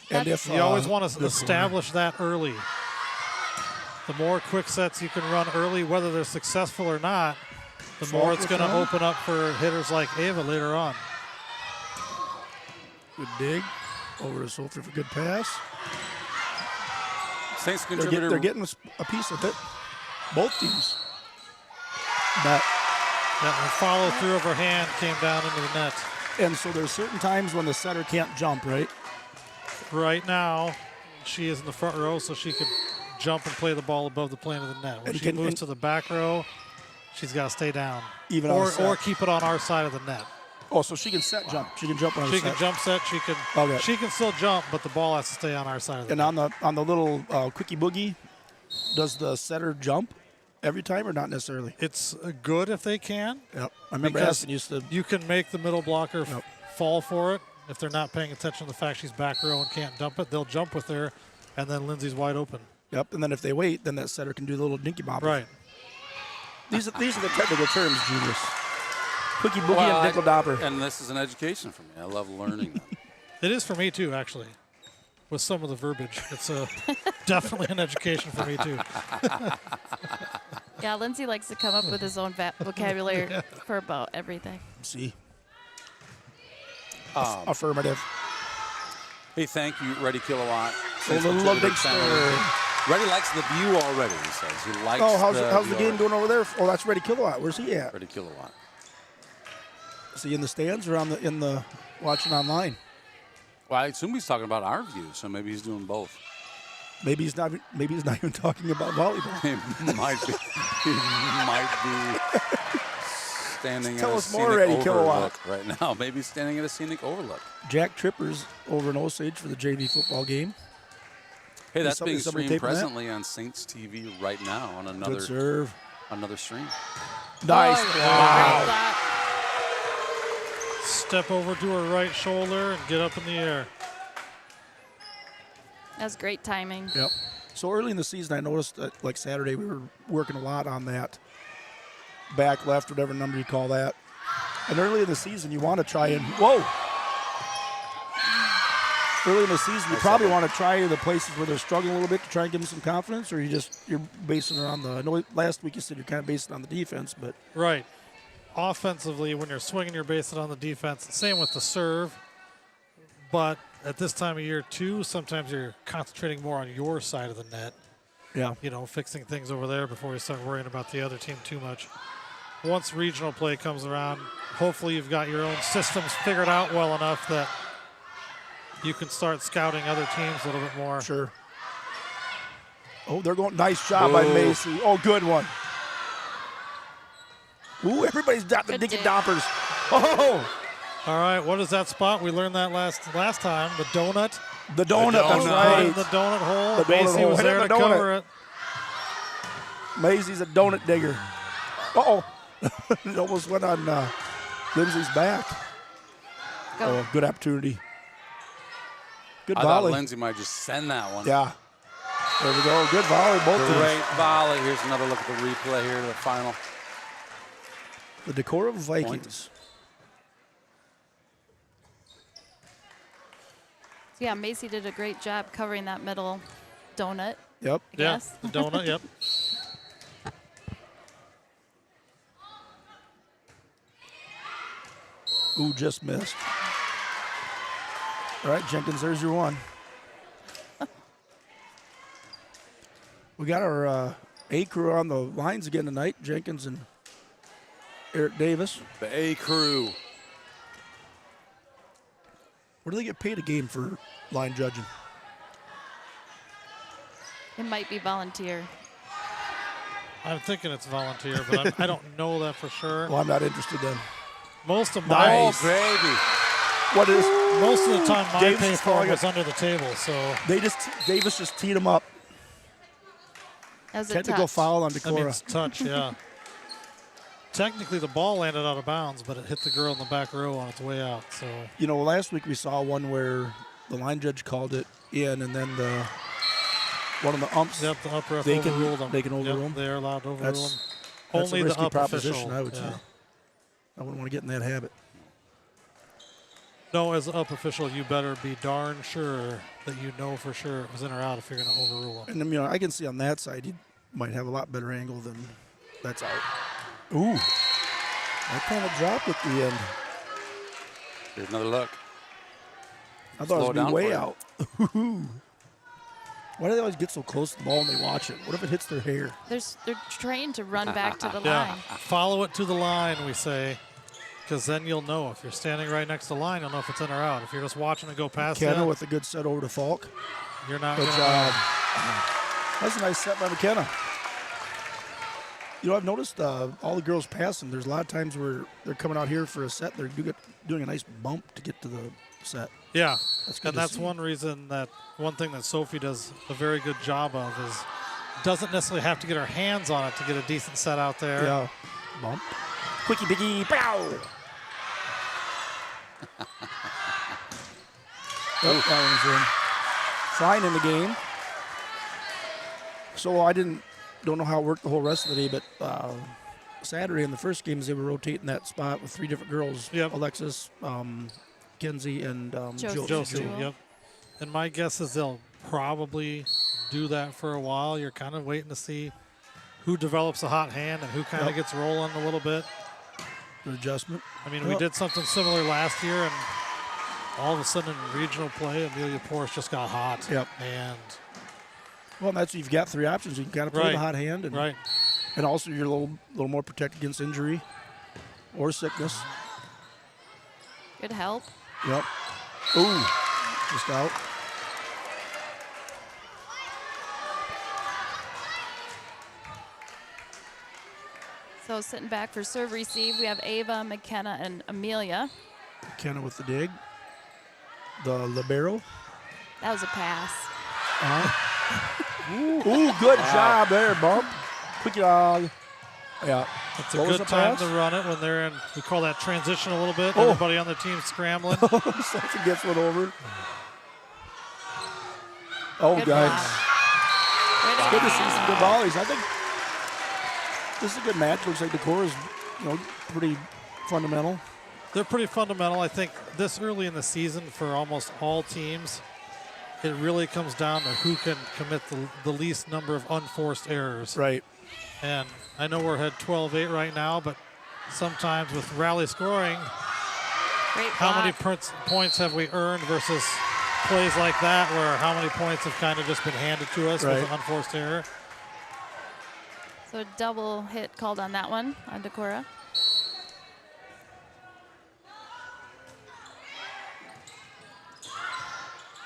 And if you always want to this establish that early. The more quick sets you can run early, whether they're successful or not, the more Fault it's with going to that? open up for hitters like Ava later on. Good dig. Over to Sophie for good pass. Saints They're contributor. getting a piece of it. Both teams. That. Yeah, the follow through of her hand came down into the net. And so there's certain times when the setter can't jump, right? Right now, she is in the front row, so she could jump and play the ball above the plane of the net. When she moves to the back row, she's got to stay down. Even or keep it on our side of the net. Oh, so she can set jump. She can jump on her She set. can jump set. She can. Okay. She can still jump, but the ball has to stay on our side of the net. And on the little quickie boogie, does the setter jump every time or not necessarily? It's good if they can. Yep. I remember asking used to. You can make the middle blocker fall for it. If they're not paying attention to the fact she's back row and can't dump it, they'll jump with her, and then Lindsay's wide open. Yep. And then if they wait, then that setter can do the little dinky bobble. Right. These are the technical terms, Genius. Quickie boogie and nickel dopper. And this is an education for me. I love learning them. It is for me too, actually. With some of the verbiage, it's definitely an education for me too. Yeah, Lindsay likes to come up with his own vocabulary for about everything. See. Affirmative. Hey, thank you, Ready Kilowatt. Ready likes the view already, he says. He likes how's the game doing over there? Oh, that's Ready Kilowatt. Where's he at? Ready Kilowatt. Is he in the stands or in the watching online? Well, I assume he's talking about our view, so maybe he's doing both. Maybe he's not even talking about volleyball. He might be. He might be standing Tell at a us more, scenic Ready Kilowatt. overlook right now. Maybe he's standing at a scenic overlook. Jack Tripper's over in Osage for the JV football game. Hey, that's being somebody streamed taping that? presently on Saints TV right now on another Good serve. Another stream. Nice. Wow. Step over to her right shoulder and get up in the air. That's great timing. Yep. So early in the season, I noticed that, like Saturday, we were working a lot on that back left, whatever number you call that. And early in the season, you want to try and early in the season, you probably want to try the places where they're struggling a little bit to try and give them some confidence, or you're basing it on the. I know last week you said you're kind of basing it on the defense, but right. Offensively, when you're swinging, you're basing it on the defense. Same with the serve. But at this time of year, too, sometimes you're concentrating more on your side of the net. Yeah. You know, fixing things over there before you start worrying about the other team too much. Once regional play comes around, hopefully you've got your own systems figured out well enough that you can start scouting other teams a little bit more. Sure. Oh, they're going. Nice job by Macy. Oh, good one. Ooh, everybody's got the dinky doppers. Oh! All right, what is that spot? We learned that last time. The donut. The donut, that's right. The donut hole. The donut Macy hole. was Hit there the to donut. cover it. Macy's a donut digger. Uh-oh. It almost went on Lindsay's back. Go. Oh, good opportunity. Good I thought volley. Lindsay might just send that one. Yeah. There we go. Good volley, both Great teams. volley. Here's another look at the replay here, the final. The Decorah Vikings. So yeah, Macy did a great job covering that middle donut. Yep. I guess. The donut, yep. Ooh, just missed. All right, Jenkins, there's your one. We got our A crew on the lines again tonight, Jenkins and Eric Davis. The A crew. What do they get paid a game for line judging? It might be volunteer. I'm thinking it's volunteer, but I don't know that for sure. Well, I'm not interested then. Most of my Nice. Baby. What is? most of the time my Davis pay is for calling was it- under the table, so Davis just teed him up. That was a Technical touch. foul on that Decorah. means touch, yeah. Technically, the ball landed out of bounds, but it hit the girl in the back row on its way out. So You know, last week we saw one where the line judge called it in, and then one of the umps. yep, the up ref They can- overruled them. they can overrule Yep, them? they're allowed to overrule That's- them. That's Only a the risky up proposition, official. I would yeah. say. I wouldn't want to get in that habit. No, as an up official, you better be darn sure that you know for sure it was in or out if you're going to overrule them. And I can see on that side he might have a lot better angle than that's out. Ooh, that kind of dropped at the end. Here's another look. I thought Slow it was down gonna be way for you. out. Why do they always get so close to the ball when they watch it? What if it hits their hair? They're trained to run back to the Yeah, line. follow it to the line, we say, because then you'll know. If you're standing right next to the line, you'll know if it's in or out. If you're just watching it go past McKenna it, with a good set over to Falk. you're not Good going job. That's a nice set by McKenna. You know, I've noticed all the girls passing. There's a lot of times where they're coming out here for a set. They're doing a nice bump to get to the set. Yeah, That's good and to that's see. one thing that Sophie does a very good job of is doesn't necessarily have to get her hands on it to get a decent set out there. Yeah. Bump. Quickie biggie. Pow! Oh, that one's in. Fine in the game. So I don't know how it worked the whole rest of the day, but Saturday in the first games they were rotating that spot with 3 different girls. Yep. Alexis, Kenzie, and Josie. Josie, Jewel. yep. And my guess is they'll probably do that for a while. You're kind of waiting to see who develops a hot hand and who kind of Yep. gets rolling a little bit. Good adjustment. I mean, we Yep. did something similar last year, and all of a sudden in regional play, Amelia Porras just got hot. Yep. And Well, that's you've got 3 options. You can kind of play Right. the hot hand, and right. and also you're a little more protected against injury or sickness. Good help. Yep. Ooh, just out. So sitting back for serve receive, we have Ava, McKenna, and Amelia. Kenna with the dig. The libero. That was a pass. Ooh, good job there, bump. Quick dog. Yeah. It's a What was good the time pass? to run it when they're in, we call that transition a little bit. Oh. Everybody on the team scrambling. Something gets one over. Oh, Good guys. block. Way to It's good to go. see some good volleys. I think this is a good match. Looks like Decorah is, pretty fundamental. They're pretty fundamental. I think this early in the season for almost all teams, it really comes down to who can commit the least number of unforced errors. Right. And I know we're ahead 12-8 right now, but sometimes with rally scoring, Great how many block. points have we earned versus plays like that where how many points have kind of just been handed to us with Right. an unforced error? So a double hit called on that one on Decorah.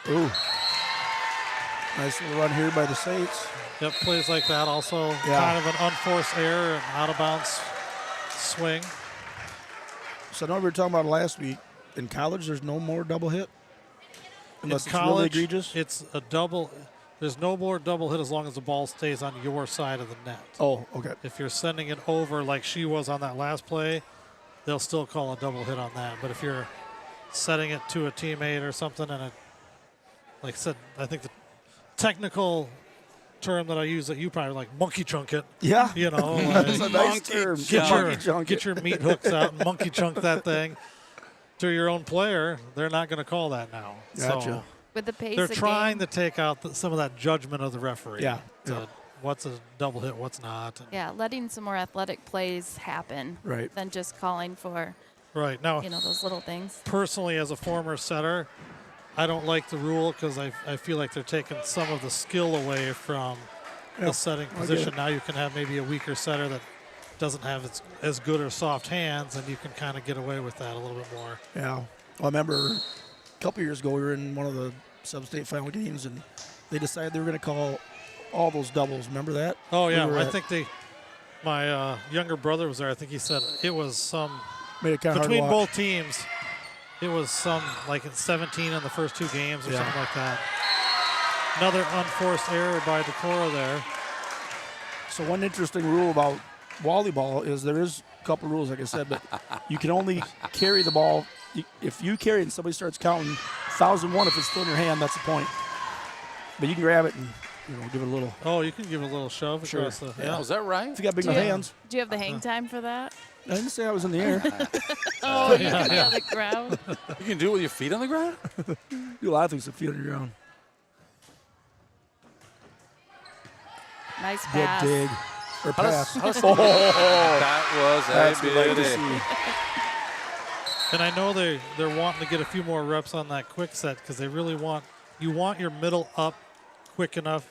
Ooh. Nice little run here by the Saints. Yep, plays like that also Yeah. kind of an unforced error and out of bounds swing. So I know we were talking about it last week. In college, there's no more double hit? Unless In it's really college, egregious? it's a double. There's no more double hit as long as the ball stays on your side of the net. Oh, okay. If you're sending it over like she was on that last play, they'll still call a double hit on that. But if you're setting it to a teammate or something, and it, like I said, I think the technical term that I use that you probably like, monkey chunk it. Yeah. You know, That's a like, nice term. get your meat hooks out and monkey chunk that thing to your own player. They're not going to call that now. Gotcha. So With the pace they're of trying game. to take out some of that judgment of the referee. Yeah. to What's a double hit, what's not. And Yeah, letting some more athletic plays happen Right. than just calling for, right. Now, those little things. personally, as a former setter, I don't like the rule because I feel like they're taking some of the skill away from Yeah, the setting I get position. it. Now you can have maybe a weaker setter that doesn't have as good or soft hands, and you can kind of get away with that a little bit more. Yeah. Well, I remember a couple years ago we were in one of the sub-state final games, and they decided they were going to call all those doubles. Remember that? Oh, yeah. We were I at- think my younger brother was there. I think he said it was some Made it kind of hard to between watch. both teams. It was some like 17 in the first 2 games or Yeah. something like that. Another unforced error by Decorah there. So one interesting rule about volleyball is there is a couple rules, like I said, but you can only carry the ball. If you carry it and somebody starts counting 1,001, if it's still in your hand, that's the point. But you can grab it and give it a little. Oh, you can give it a little shove Sure. across the. Oh, is that right? If you got big Do enough you- hands. Do you have the hang time for that? I didn't say I was in the air. Oh, you can be on the ground. You can do it with your feet on the ground? Do a lot of things with feet on the ground. Nice Good pass. dig. Or pass. That was That's a what I like to beauty. see. And I know they're wanting to get a few more reps on that quick set because they really want your middle up quick enough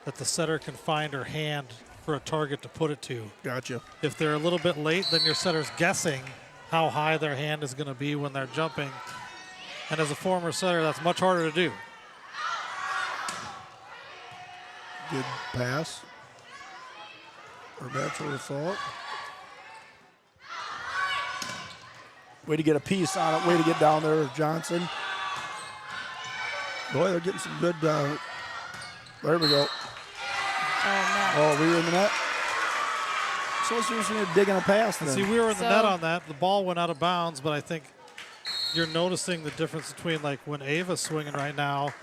that the setter can find her hand for a target to put it to. Gotcha. If they're a little bit late, then your setter's guessing how high their hand is going to be when they're jumping. And as a former setter, that's much harder to do. Good pass. Or natural fault. Way to get a piece on it. Way to get down there, Johnson. Boy, they're getting some good. There we go. Oh, we were in the net. So it's just digging a pass then. See, we were in the net on that. The ball went out of bounds, but I think you're noticing the difference between like when Ava's swinging right now,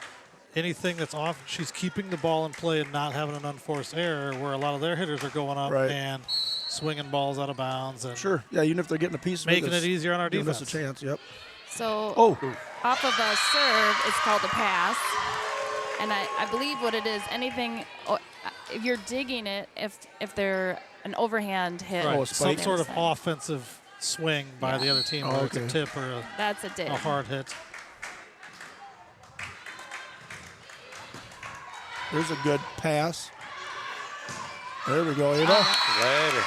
anything that's off, she's keeping the ball in play and not having an unforced error, where a lot of their hitters are going up and swinging balls out of bounds. And sure, yeah, even if they're getting a piece of making it easier on our defense. defense. Us a chance, yep. So off of a serve, it's called a pass. And I believe what it is, anything, if you're digging it, if they're an overhand hit. Right. Some sort of offensive swing by the other team, whether it's a tip or that's a dig. A hard hit. There's a good pass. There we go, Ava. Later.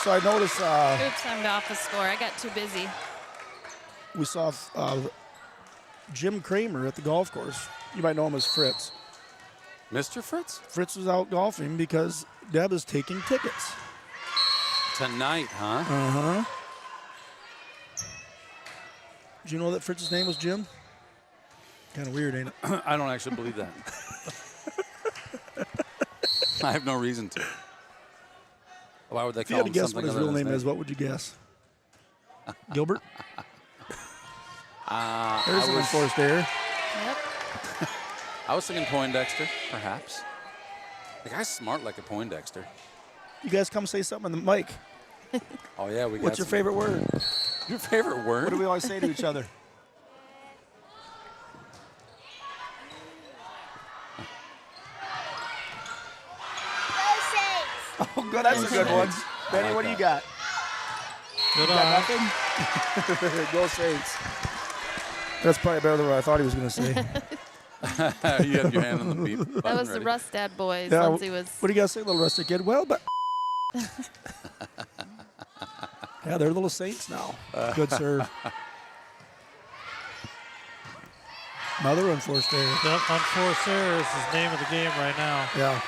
So I noticed. Oops, I'm off the score. I got too busy. We saw Jim Kramer at the golf course. You might know him as Fritz. Mr. Fritz? Fritz was out golfing because Deb is taking tickets. Tonight, huh? Uh-huh. Did you know that Fritz's name was Jim? Kind of weird, ain't it? I don't actually believe that. I have no reason to. Why would they If you call had to him guess what something his other real than name is, what would you guess? Gilbert? There's an enforced error. Yep. I was thinking Poindexter, perhaps. The guy's smart like a Poindexter. You guys come say something on the mic. Oh, yeah, we got What's your favorite word? Your favorite word? What do we always say to each other? Oh, good. That's a good one. Benny, what do you got? Good got nothing? Go Saints. That's probably better than what I thought he was going to say. You have your hand on the beep. That was ready. the Rustad boys. Yeah, Lindsay was. What do you guys say, little rustic kid? Well, but. Yeah, they're little Saints now. Good serve. Another unforced error. Yep, unforced error is the name of the game right now. Yeah.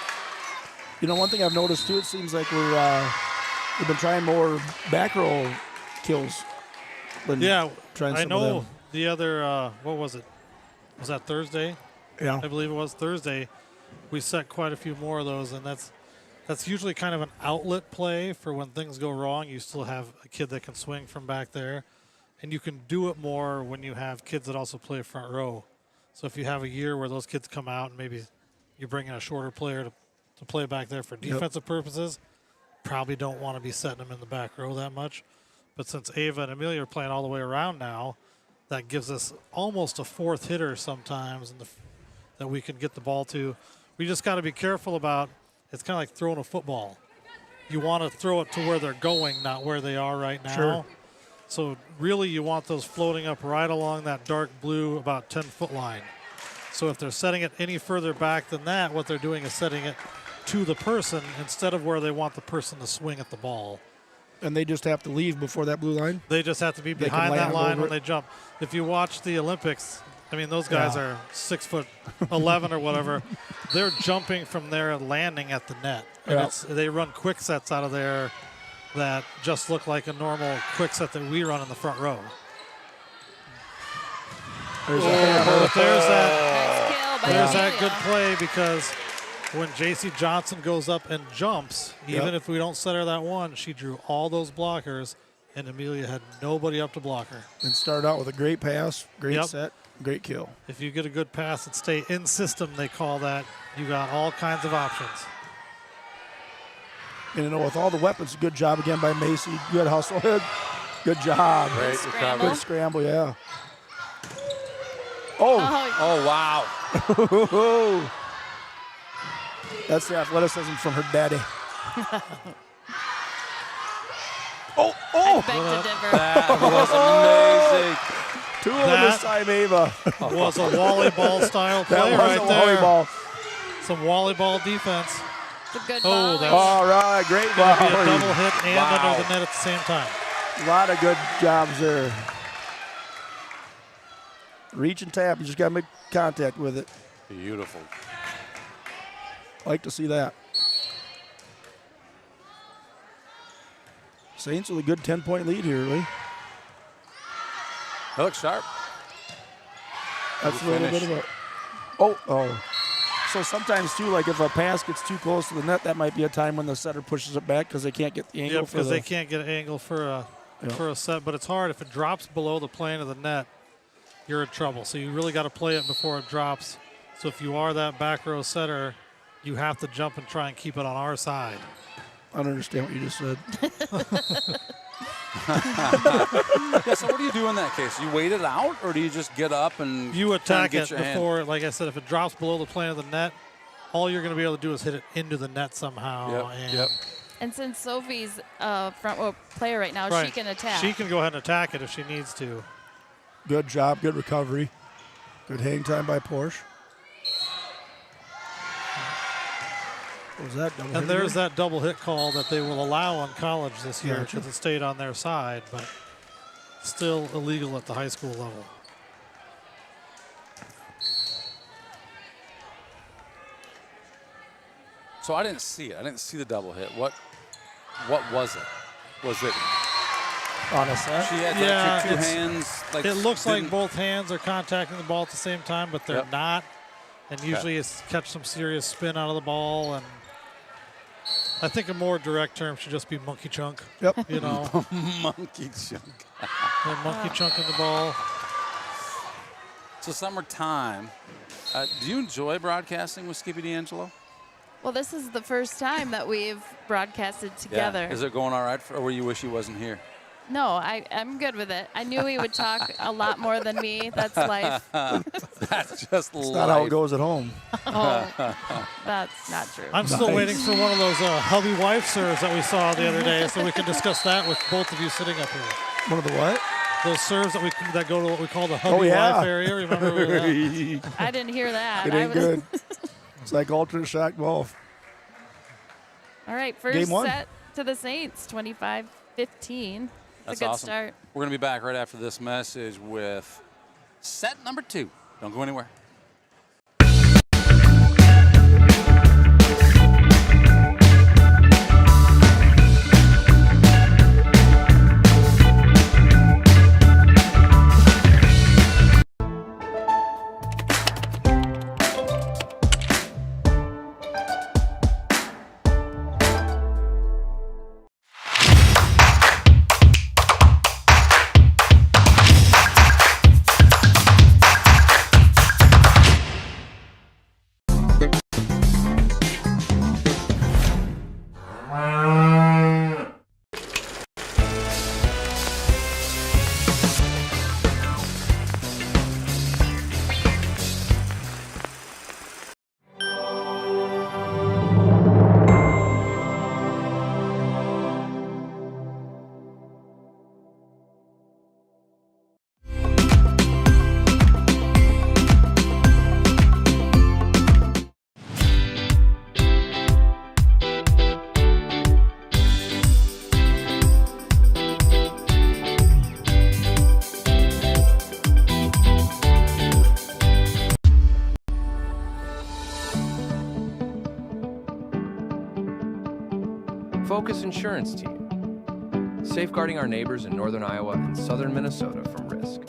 You know, one thing I've noticed too, it seems like we've been trying more back row kills. Yeah, trying I some know of them. the other, what was it? Was that Thursday? Yeah. I believe it was Thursday. We set quite a few more of those, and that's usually kind of an outlet play for when things go wrong. You still have a kid that can swing from back there, and you can do it more when you have kids that also play front row. So if you have a year where those kids come out and maybe you bring in a shorter player to play back there for defensive purposes, probably don't want to be setting them in the back row that much. But since Ava and Amelia are playing all the way around now, that gives us almost a fourth hitter sometimes that we can get the ball to. We just got to be careful about, it's kind of like throwing a football. You want to throw it to where they're going, not where they are right now. Sure. So really you want those floating up right along that dark blue about 10-foot line. So if they're setting it any further back than that, what they're doing is setting it to the person instead of where they want the person to swing at the ball. And they just have to leave before that blue line? They just have to be behind that line when they jump. If you watch the Olympics, I mean, those guys are 6'11" or whatever. They're jumping from there and landing at the net. And they run quick sets out of there that just look like a normal quick set that we run in the front row. There's that good play, because when JC Johnson goes up and jumps, even if we don't set her that one, she drew all those blockers, and Amelia had nobody up to block her. And started out with a great pass, great set, great kill. If you get a good pass and stay in system, they call that, you got all kinds of options. And you know, with all the weapons, good job again by Macy. Good hustle. Good job. Great scramble. Good scramble, yeah. Oh, wow. That's the athleticism from her daddy. I beg to differ. That was amazing. 2 of this time, Ava. Was a volleyball style play That was right a there. volleyball. some volleyball defense. It's a good Oh, volley. that's All right, great going to be a volley. double hit and under the net at the same time. A lot of good jobs there. Reach and tap. You just got to make contact with it. Beautiful. Like to see that. Saints with a good 10-point lead here, Lee. That looks sharp. That's a Good little bit of finish. a. Oh. So sometimes too, like if a pass gets too close to the net, that might be a time when the setter pushes it back because they can't get the angle. Yep, because they can't get an angle for a set. But it's hard if it drops below the plane of the net. You're in trouble. So you really got to play it before it drops. So if you are that back row setter, you have to jump and try and keep it on our side. I don't understand what you just said. Yeah, so what do you do in that case? You wait it out, or do you just get up and You attack get it your hand? before, like I said, if it drops below the plane of the net, all you're going to be able to do is hit it into the net somehow. Yep. And since Sophie's front row player right now, she can attack. She can go ahead and attack it if she needs to. Good job, good recovery. Good hang time by Porsche. What was that? Double And hit there's again? that double hit call that they will allow on college this year Gotcha. because it stayed on their side, but still illegal at the high school level. So I didn't see it. I didn't see the double hit. What was it? Was it? On a set? She had Yeah, like two it's- hands. Like It looks like didn't- both hands are contacting the ball at the same time, but they're Yep. not. And usually it's catch some serious spin out of the ball. And I think a more direct term should just be monkey chunk. Yep. You know, monkey chunk. they're monkey chunking the ball. So summertime. Do you enjoy broadcasting with Skippy D'Angelo? Well, this is the first time that we've broadcasted together. Yeah. Is it going all right, or were you wish he wasn't here? No, I'm good with it. I knew he would talk a lot more than me. That's life. That's just It's not how it goes at home. Oh, that's not true. I'm still waiting for one of those hubby wife serves that we saw the other day, so we can discuss that with both of you sitting up here. One of the what? Those serves that go to what we call the hubby wife area. Remember that? I didn't hear that. It ain't good. It's like alternate shot golf. All right, first Game one. set to the Saints, 25-15. That's a good awesome. start. We're going to be back right after this message with set number 2. Don't go anywhere. Focus Insurance Team, safeguarding our neighbors in northern Iowa and southern Minnesota from risk.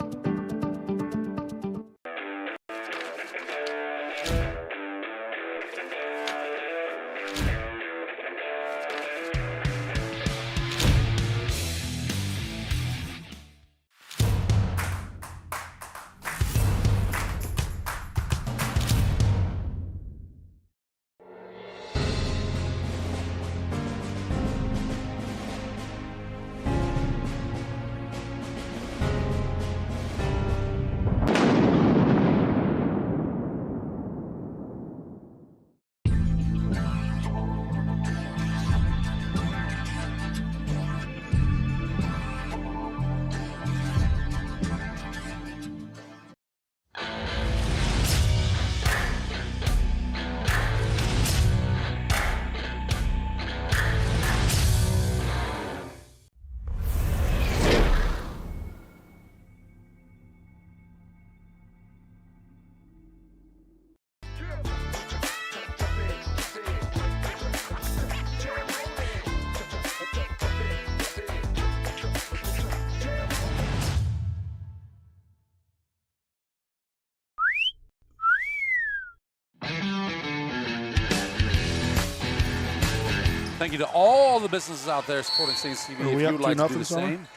Thank you to all the businesses out there supporting Saints TV. If we you up would like to do 2-0, the Summer? same.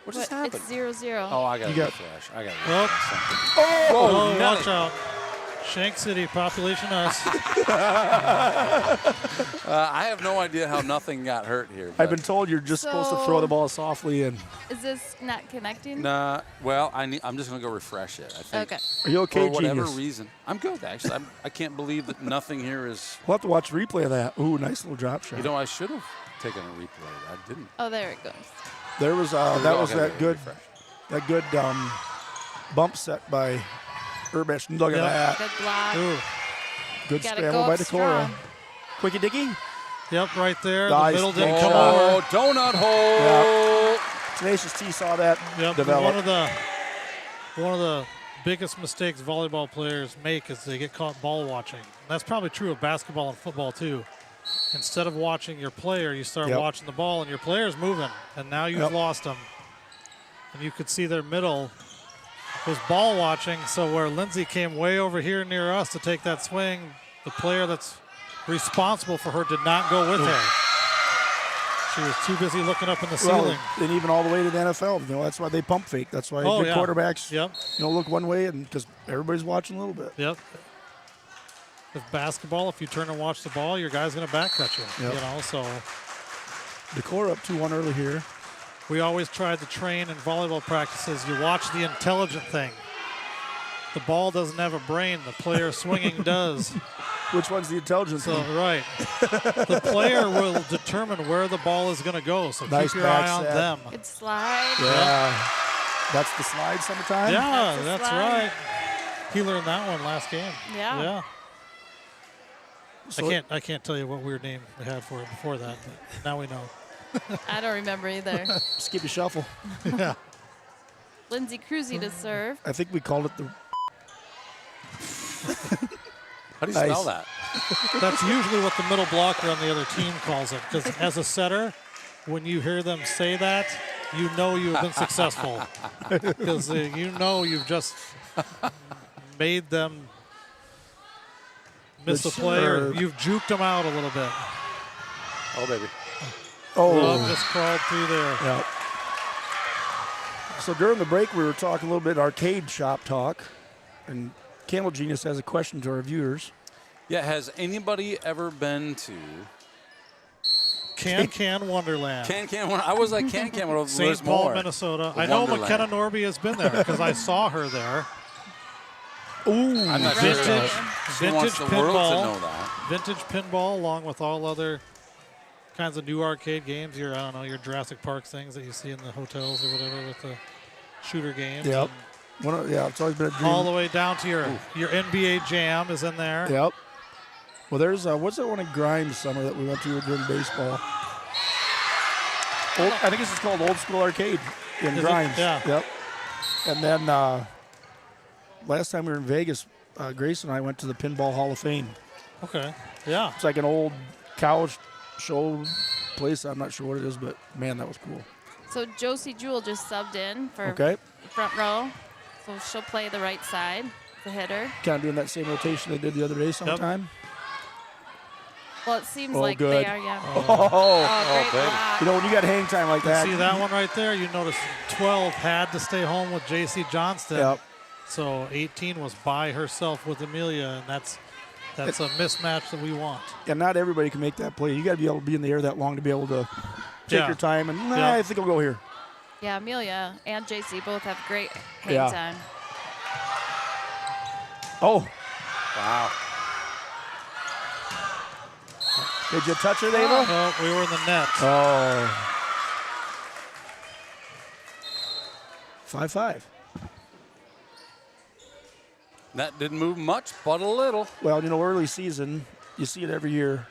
What just happened? It's 0-0. Oh, I got to You got- refresh. I got to Well, refresh something. oh, Nelly. watch out. Shank City, population us. I have no idea how nothing got hurt here. I've been told you're just supposed to throw the ball softly in. Is this not connecting? Nah, well, I'm just going to go refresh it, I think. Okay. Are you okay, For whatever Genius? reason. I'm good, actually. I can't believe that nothing here is. We'll have to watch a replay of that. Ooh, nice little drop shot. You know, I should have taken a replay. I didn't. Oh, there it goes. There was There we that go. was Okay, that okay, good refresh. bump set by Urbesh. Look at that. Good block. Ooh. Good Gotta scramble go by up Decorah. strong. Quickie Dicky. Yep, right there. Nice. The middle didn't Oh. come over. Oh, donut hole. Tenacious T saw that Yep, develop. one of the biggest mistakes volleyball players make is they get caught ball watching. That's probably true of basketball and football too. Instead of watching your player, you start Yep. watching the ball, and your player's moving, and now you've Yep. lost them. And you could see their middle was ball watching, so where Lindsay came way over here near us to take that swing, the player that's responsible for her did not go with her. She was too busy looking up in the ceiling. And even all the way to the NFL. You know, that's why they pump fake. That's why good quarterbacks look one way, and because everybody's watching a little bit. Yep. With basketball, if you turn and watch the ball, your guy's going to back cut you. Yep. You know, so Decorah up 2-1 early here. we always tried to train in volleyball practices. You watch the intelligent thing. The ball doesn't have a brain. The player swinging does. Which one's the intelligence? So right, the player will determine where the ball is going to go. So Nice keep your eye back on set. them. Good slide. Yeah. That's the slide summertime? Yeah, That's a that's slide. right. He learned that one last game. Yeah. Yeah. So I can't tell you what weird name we had for it before that, but now we know. I don't remember either. Skippy shuffle. Yeah. Lindsay Cruzy to serve. I think we called it the. How do you Nice. spell that? That's usually what the middle blocker on the other team calls it. Because as a setter, when you hear them say that, you know you've been successful. Because you know you've just made them miss a play, or you've juked them out a little bit. Oh, baby. Love just crawled through there. Yeah. So during the break, we were talking a little bit arcade shop talk, and Candle Genius has a question to our viewers. Yeah, has anybody ever been to Can Wonderland. I was like Can when I was St. Paul, more. Minnesota. The I know Wonderland. McKenna Norby has been there because I saw her there. Ooh, I'm not Vintage, sure. She wants vintage the world to pinball. know that. Vintage pinball, along with all other kinds of new arcade games. Your Jurassic Park things that you see in the hotels or whatever with the shooter games. Yep. It's always been a dream. All the way down to your NBA Jam is in there. Yep. Well, there's what's that one in Grimes summer that we went to during baseball? I think this is called Old School Arcade in Is it? Grimes. Yeah. Yep. And then last time we were in Vegas, Grace and I went to the Pinball Hall of Fame. Okay. Yeah. It's like an old couch show place. I'm not sure what it is, but man, that was cool. So Josie Jewell just subbed in for Okay. front row. So she'll play the right side, the hitter. Kind of doing that same rotation they did the other day sometime. Well, it seems Oh, like good. they are, yeah. Oh, Great block. you know, when you got hang time like that. See that one right there? You notice 12 had to stay home with J.C. Johnston. Yep. So 18 was by herself with Amelia, and that's a mismatch that we want. And not everybody can make that play. You got to be able to be in the air that long to be able to take your time. And I think I'll go here. Yeah, Amelia and JC both have great hang Yeah. time. Oh, Wow. did you touch it, Ava? Oh, we were in the net. Oh. 5-5. That didn't move much, but a little. Well, you know, early season, you see it every year.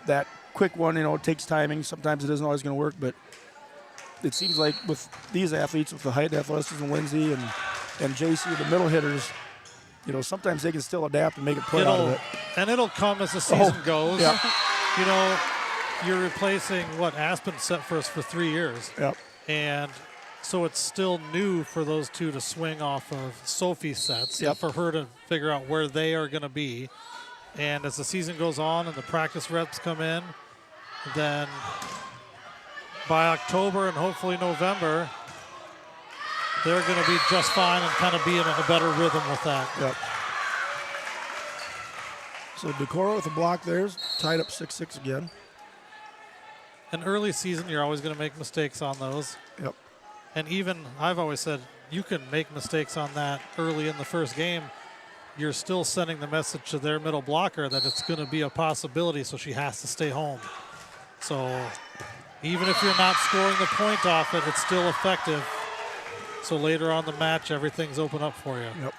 That quick one, you know, it takes timing. Sometimes it isn't always going to work, but it seems like with these athletes, with the height athleticism, Lindsay and JC, the middle hitters, you know, sometimes they can still adapt and make a play out of it. And it'll come as the season goes. Yep. You know, you're replacing what Aspen set for us for 3 years. Yep. And so it's still new for those two to swing off of Sophie's sets. Yep. For her to figure out where they are going to be. And as the season goes on and the practice reps come in, then by October and hopefully November, they're going to be just fine and kind of be in a better rhythm with that. Yep. So Decorah with a block there, tied up 6-6 again. An early season, you're always going to make mistakes on those. Yep. And even, I've always said, you can make mistakes on that early in the first game. You're still sending the message to their middle blocker that it's going to be a possibility, so she has to stay home. So even if you're not scoring the point off it, it's still effective. So later on the match, everything's open up for you. Yep.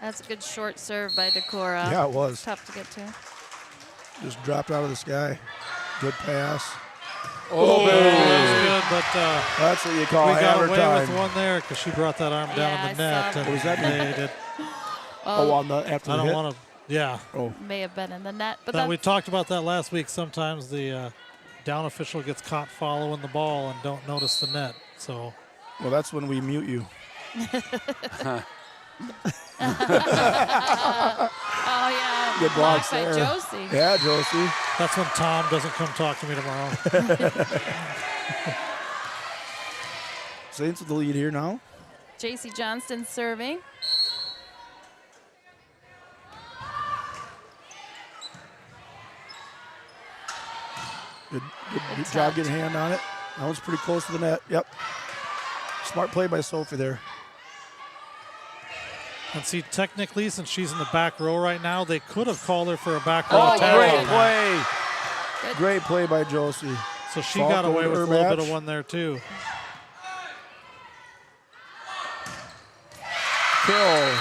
That's a good short serve by Decorah. Yeah, it was. Tough to get to. Just dropped out of the sky. Good pass. Oh, that was good, but that's what you call we got hammer away time. with one there because she brought that arm down in the net. And was that they did. Well, on the after I the don't hit? want to. Yeah. Oh. May have been in the net, but We talked about that last week. Sometimes the down official gets caught following the ball and don't notice the net. So. Well, that's when we mute you. Oh, yeah. Good blocks by there. Josie. Yeah, Josie. That's when Tom doesn't come talk to me tomorrow. Saints with the lead here now. JC Johnston serving. Good job getting a hand on it. That one's pretty close to the net. Yep. Smart play by Sophie there. And see, technically, since she's in the back row right now, they could have called her for a back row Oh, attack. great play. Great play by Josie. So she got away with a little bit of one there, too. Kill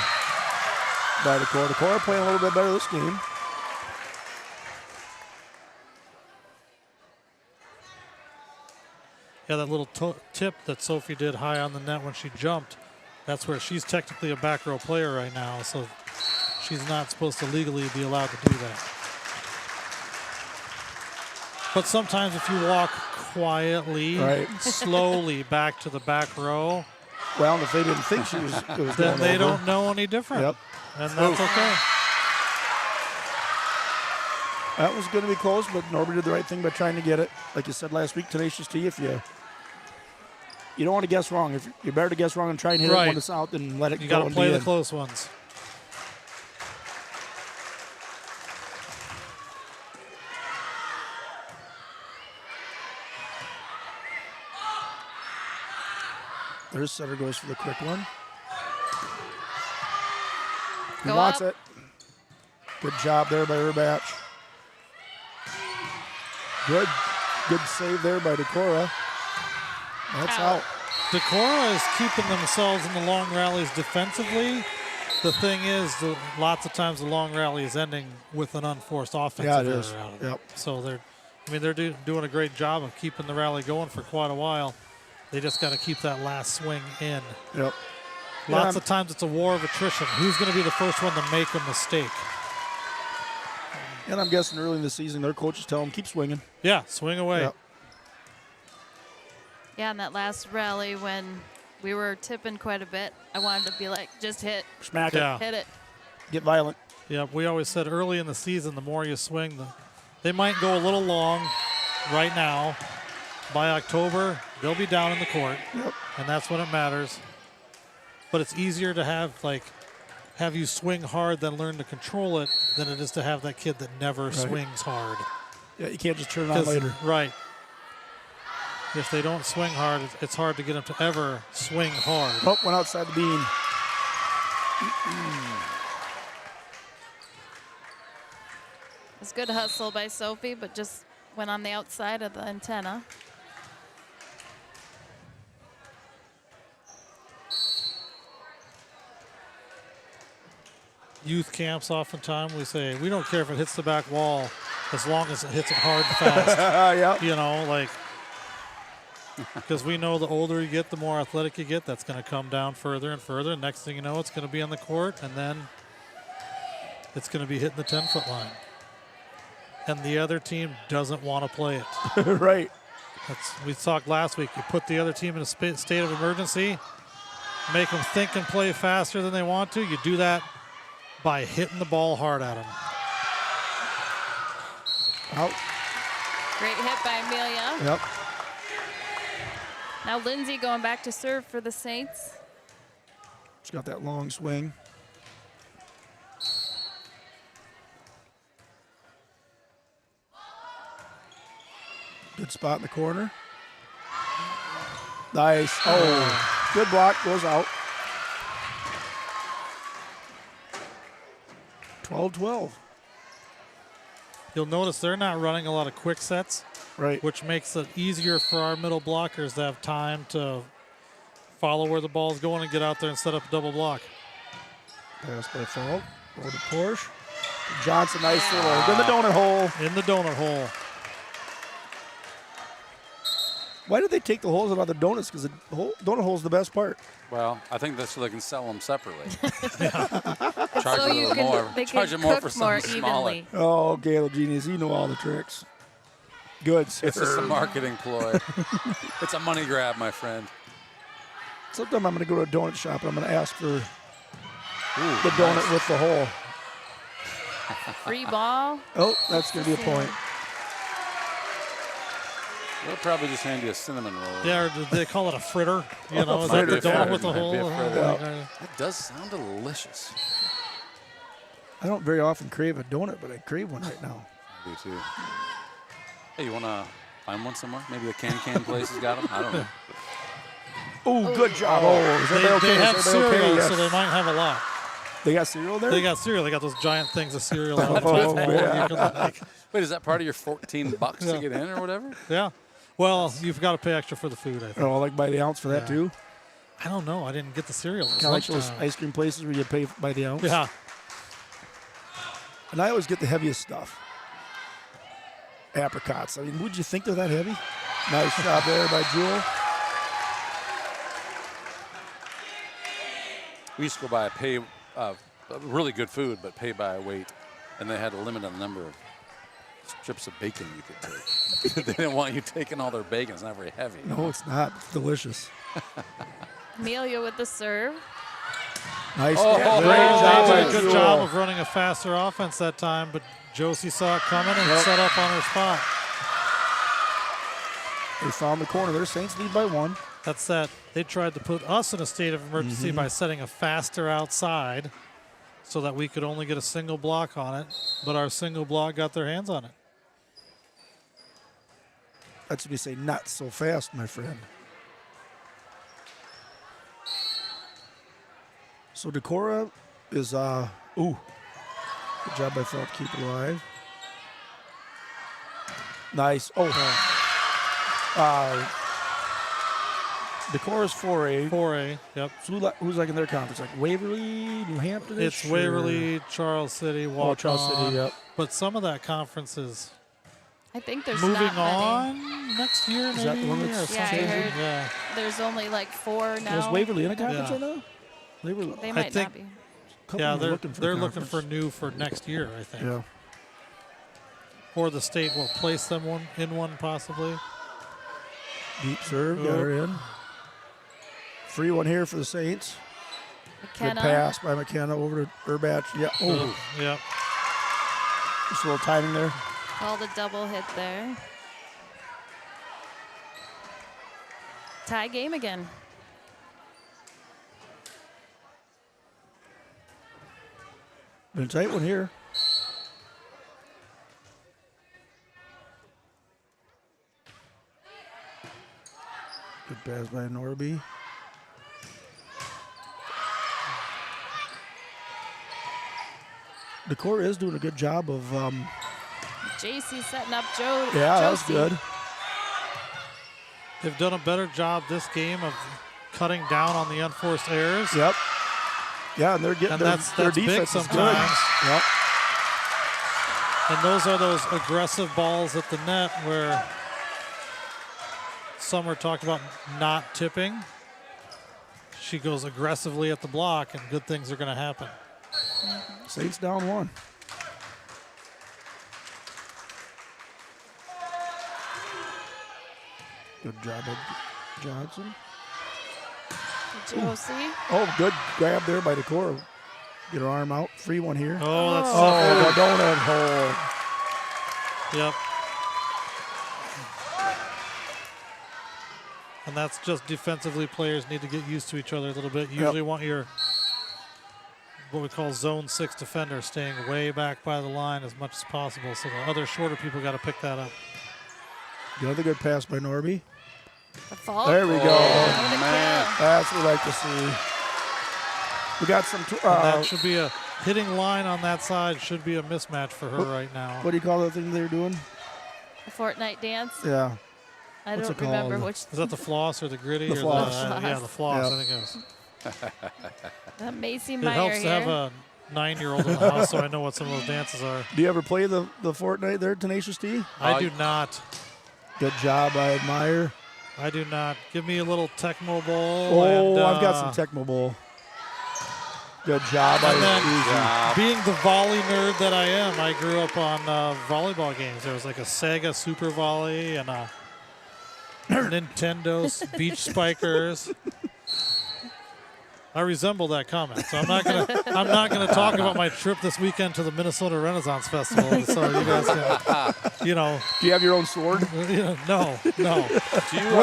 by Decorah. Decorah playing a little bit better this game. Yeah, that little tip that Sophie did high on the net when she jumped, that's where she's technically a back row player right now, so she's not supposed to legally be allowed to do that. But sometimes if you walk quietly, slowly back to the back row, well, if they didn't think she was, it was then they over. don't know any different. Yep. And that's okay. That was going to be close, but Norby did the right thing by trying to get it. Like you said last week, tenacious T. If you don't want to guess wrong, if you're better to guess wrong and try and hit it when it's out than let it go. You got to play the end. close ones. There's Sutter goes for the quick one. He Go wants up. it. Good job there by Urbatch. Good save there by Decorah. That's out. Decorah is keeping themselves in the long rallies defensively. The thing is, lots of times the long rally is ending with an unforced offensive error out of it. Yep. So they're doing a great job of keeping the rally going for quite a while. They just got to keep that last swing in. Yep. Lots of times it's a war of attrition. Who's going to be the first one to make a mistake? And I'm guessing early in the season, their coaches tell them, keep swinging. Yeah, swing away. Yep. Yeah, in that last rally when we were tipping quite a bit, I wanted to be like, just hit. Smack it. Hit it. Get violent. Yeah, we always said early in the season, the more you swing, they might go a little long right now. By October, they'll be down in the court, and that's when it matters. But it's easier to have you swing hard than learn to control it than it is to have that kid that never swings hard. Yeah, you can't just turn it on later. Right. If they don't swing hard, it's hard to get them to ever swing hard. Oh, went outside the beam. It's good hustle by Sophie, but just went on the outside of the antenna. Youth camps, oftentimes we say, we don't care if it hits the back wall as long as it hits it hard and fast. Yep. You know, because we know the older you get, the more athletic you get. That's going to come down further and further. Next thing you know, it's going to be on the court, and then it's going to be hitting the 10-foot line. And the other team doesn't want to play it. Right. We talked last week. You put the other team in a state of emergency, make them think and play faster than they want to. You do that by hitting the ball hard at him. Out. Great hit by Amelia. Yep. Now Lindsay going back to serve for the Saints. She's got that long swing. Good spot in the corner. Nice. Oh, good block. Goes out. 12-12. You'll notice they're not running a lot of quick sets, Right. which makes it easier for our middle blockers to have time to follow where the ball's going and get out there and set up a double block. Pass by Fault. Over to Porsche. Johnson, nice little. In the donut hole. In the donut hole. Why did they take the holes out of the donuts? Because the donut hole is the best part. Well, I think that's so they can sell them separately. Charge So a you little more. they Charge can it more cook for more something smaller. evenly. Oh, Galo Genius, you know all the tricks. Good, sir. It's just a marketing ploy. It's a money grab, my friend. Sometime I'm going to go to a donut shop and I'm going to ask for Ooh, the donut nice. with the hole. Free ball. Oh, that's going to be a point. They'll probably just hand you a cinnamon roll. Yeah, or did they call it a fritter? You know, is Might that be the a donut fritter. with the Might hole? be a fritter. Yeah. That does sound delicious. I don't very often crave a donut, but I crave one right now. I do too. Hey, you want to find one somewhere? Maybe the can place has got them? I don't know. Oh, good job. Oh, is They, everybody okay? they Is have everybody cereal, okay? Yes. so they might have a lot. They got cereal there? They got cereal. They got those giant things of cereal on the Oh, table. yeah. You can, like, Wait, is that part of your $14 to get in or whatever? yeah. Well, you've got to pay extra for the food, I think. Oh, like by the ounce for that Yeah. too? I don't know. I didn't get the cereal. It was Kind of like those lunchtime. ice cream places where you pay by the ounce? Yeah. And I always get the heaviest stuff. Apricots. I mean, would you think they're that heavy? Nice job there by Jewel. We used to go by really good food, but pay by weight. And they had a limit on the number of strips of bacon you could take. They didn't want you taking all their bacon. It's not very heavy. No, it's not. It's delicious. Amelia with the serve. Nice. Oh, Yeah, oh, great oh, job They by did a good Jewel. job of running a faster offense that time, but Josie saw it coming and set up on her spot. They found the corner there. Saints lead by 1. That's that. They tried to put us in a state of emergency by setting a faster outside so that we could only get a single block on it, but our single block got their hands on it. That's what you say, not so fast, my friend. So Decorah is, ooh, good job by Phil to keep it alive. Nice. Oh, Decorah's 4A. 4A, yep. So who's like in their conference? Like Waverly, New Hampton? It's Waverly, Charles City, Waukon. Charles City, yep. But some of that conference is I think there's moving not many. on next year, Is maybe. that the one that's or Yeah, I something. heard. Yeah. There's only like 4 now. Was Waverly in a conference Yeah. right now? They were. They I might think- not be. Yeah, they're looking looking for conference. new for next year, I think. Yeah. Or the state will place them in one possibly. Deep serve, got her in. Free one here for the Saints. Good McKenna. pass by McKenna over to Urbach. Yeah. Oh, Yeah. just a little timing there. Called a double hit there. Tie game again. Been a tight one here. Good pass by Norby. Decorah is doing a good job of, JC setting up Joe. yeah, that was Josie. good. They've done a better job this game of cutting down on the unforced errors. Yep. Yeah, and they're getting And their that's big defense is good. sometimes. Yep. And those are those aggressive balls at the net where Summer talked about not tipping. She goes aggressively at the block, and good things are going to happen. Saints down 1. Good job by Johnson. Josie. Oh, good grab there by Decorah. Get her arm out. Free one here. Oh, that's the donut hole. Yep. And that's just defensively, players need to get used to each other a little bit. You usually want your, what we call zone 6 defender, staying way back by the line as much as possible. So the other shorter people got to pick that up. Another good pass by Norby. The fault. There we go. Oh, man. That's what we like to see. We got some. That should be a hitting line on that side. Should be a mismatch for her right now. What do you call that thing they're doing? The Fortnite dance. Yeah. I What's don't it remember called? which. Is that the floss or the gritty? The or floss. Yeah, the floss. Yep. I think it was. Macy It Meyer helps to here. have a 9-year-old in the house, so I know what some of those dances are. Do you ever play the Fortnite there, Tenacious D? I do not. Good job, I admire. I do not. Give me a little Tecmo Bowl. Oh, and, I've got some Tecmo Bowl. Good job. And then, being the volley nerd that I am, I grew up on volleyball games. There was like a Sega Super Volley and a Nintendo Beach Spikers. I resemble that comment, so I'm not gonna talk about my trip this weekend to the Minnesota Renaissance Festival. So you guys can, Do you have your own sword? No. When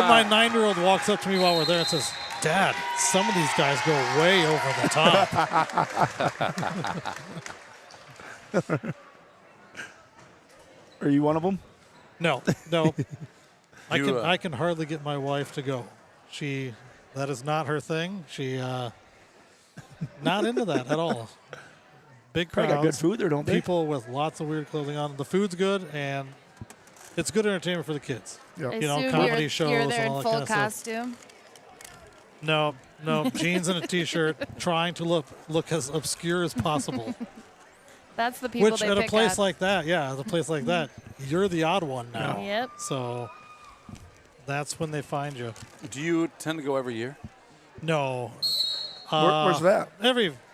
my 9-year-old walks up to me while we're there and says, "Dad, some of these guys go way over the top." Are you one of them? No. I can hardly get my wife to go. That is not her thing. She not into that at all. Big crowds. Probably got good food there, don't they? People with lots of weird clothing on. The food's good, and it's good entertainment for the kids. Yep. I You know, assume comedy you're shows there and in all that full kind of stuff. costume. No, jeans and a T-shirt, trying to look as obscure as possible. That's the people Which they at a pick place at. like that, you're the odd one now. Yep. So that's when they find you. Do you tend to go every year? No. Where's that?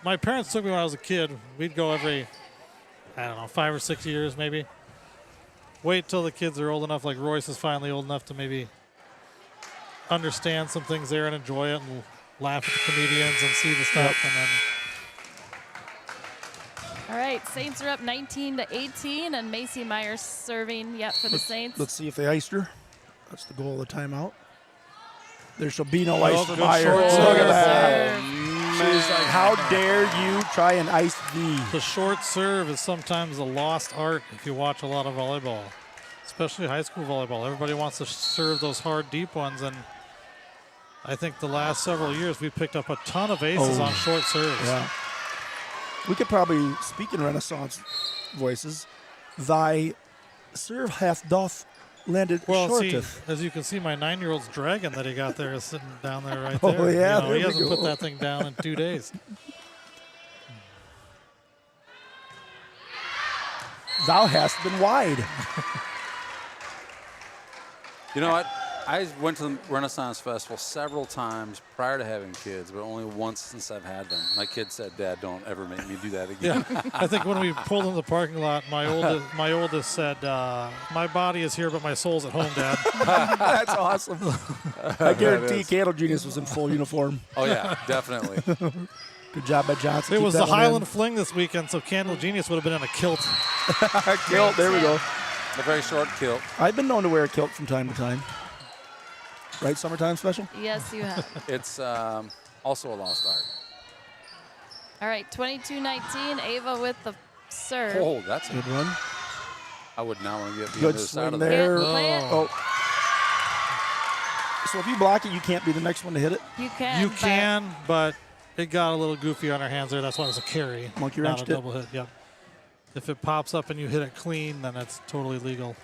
My parents took me when I was a kid. We'd go every, 5 or 6 years maybe. Wait till the kids are old enough, like Royce is finally old enough to maybe understand some things there and enjoy it and laugh at the comedians and see the stuff. And then All right, Saints are up 19-18, and Macy Meyer serving yet for the Saints. Let's see if they iced her. That's the goal of the timeout. There shall be no ice for good Meyer. short Look serve. at that. She's like, how dare you try and ice me? the short serve is sometimes a lost art if you watch a lot of volleyball, especially high school volleyball. Everybody wants to serve those hard, deep ones, and I think the last several years we've picked up a ton of aces on short serves. Yeah. We could probably speak in Renaissance voices. Thy serve hath doth landed Well, see, shorteth. as you can see, my 9-year-old's dragon that he got there is sitting down there right Oh, there. yeah, he there we hasn't put go. that thing down in 2 days. Thou hast been wide. You know what? I went to the Renaissance Festival several times prior to having kids, but only once since I've had them. My kid said, "Dad, don't ever make me do that again." Yeah, I think when we pulled in the parking lot, my oldest said, "My body is here, but my soul's at home, Dad." That's awesome. I guarantee Candle Genius was in full uniform. Oh yeah, definitely. Good job by Johnson. It Keep was that the one in. Highland Fling this weekend, so Candle Genius would have been in a kilt. Kilt, there we go. A very short kilt. I've been known to wear a kilt from time to time. Right, summertime special? Yes, you have. It's also a lost art. All right, 22-19, Ava with the serve. Oh, that's a Good run. I would not want to get the Good other side swing of there. Can't play it. Oh. So if you block it, you can't be the next one to hit it? You can. You but can, but it got a little goofy on our hands there. That's why it was a carry, Monkey not wrenched a it. double hit. Yep. If it pops up and you hit it clean, then it's totally legal.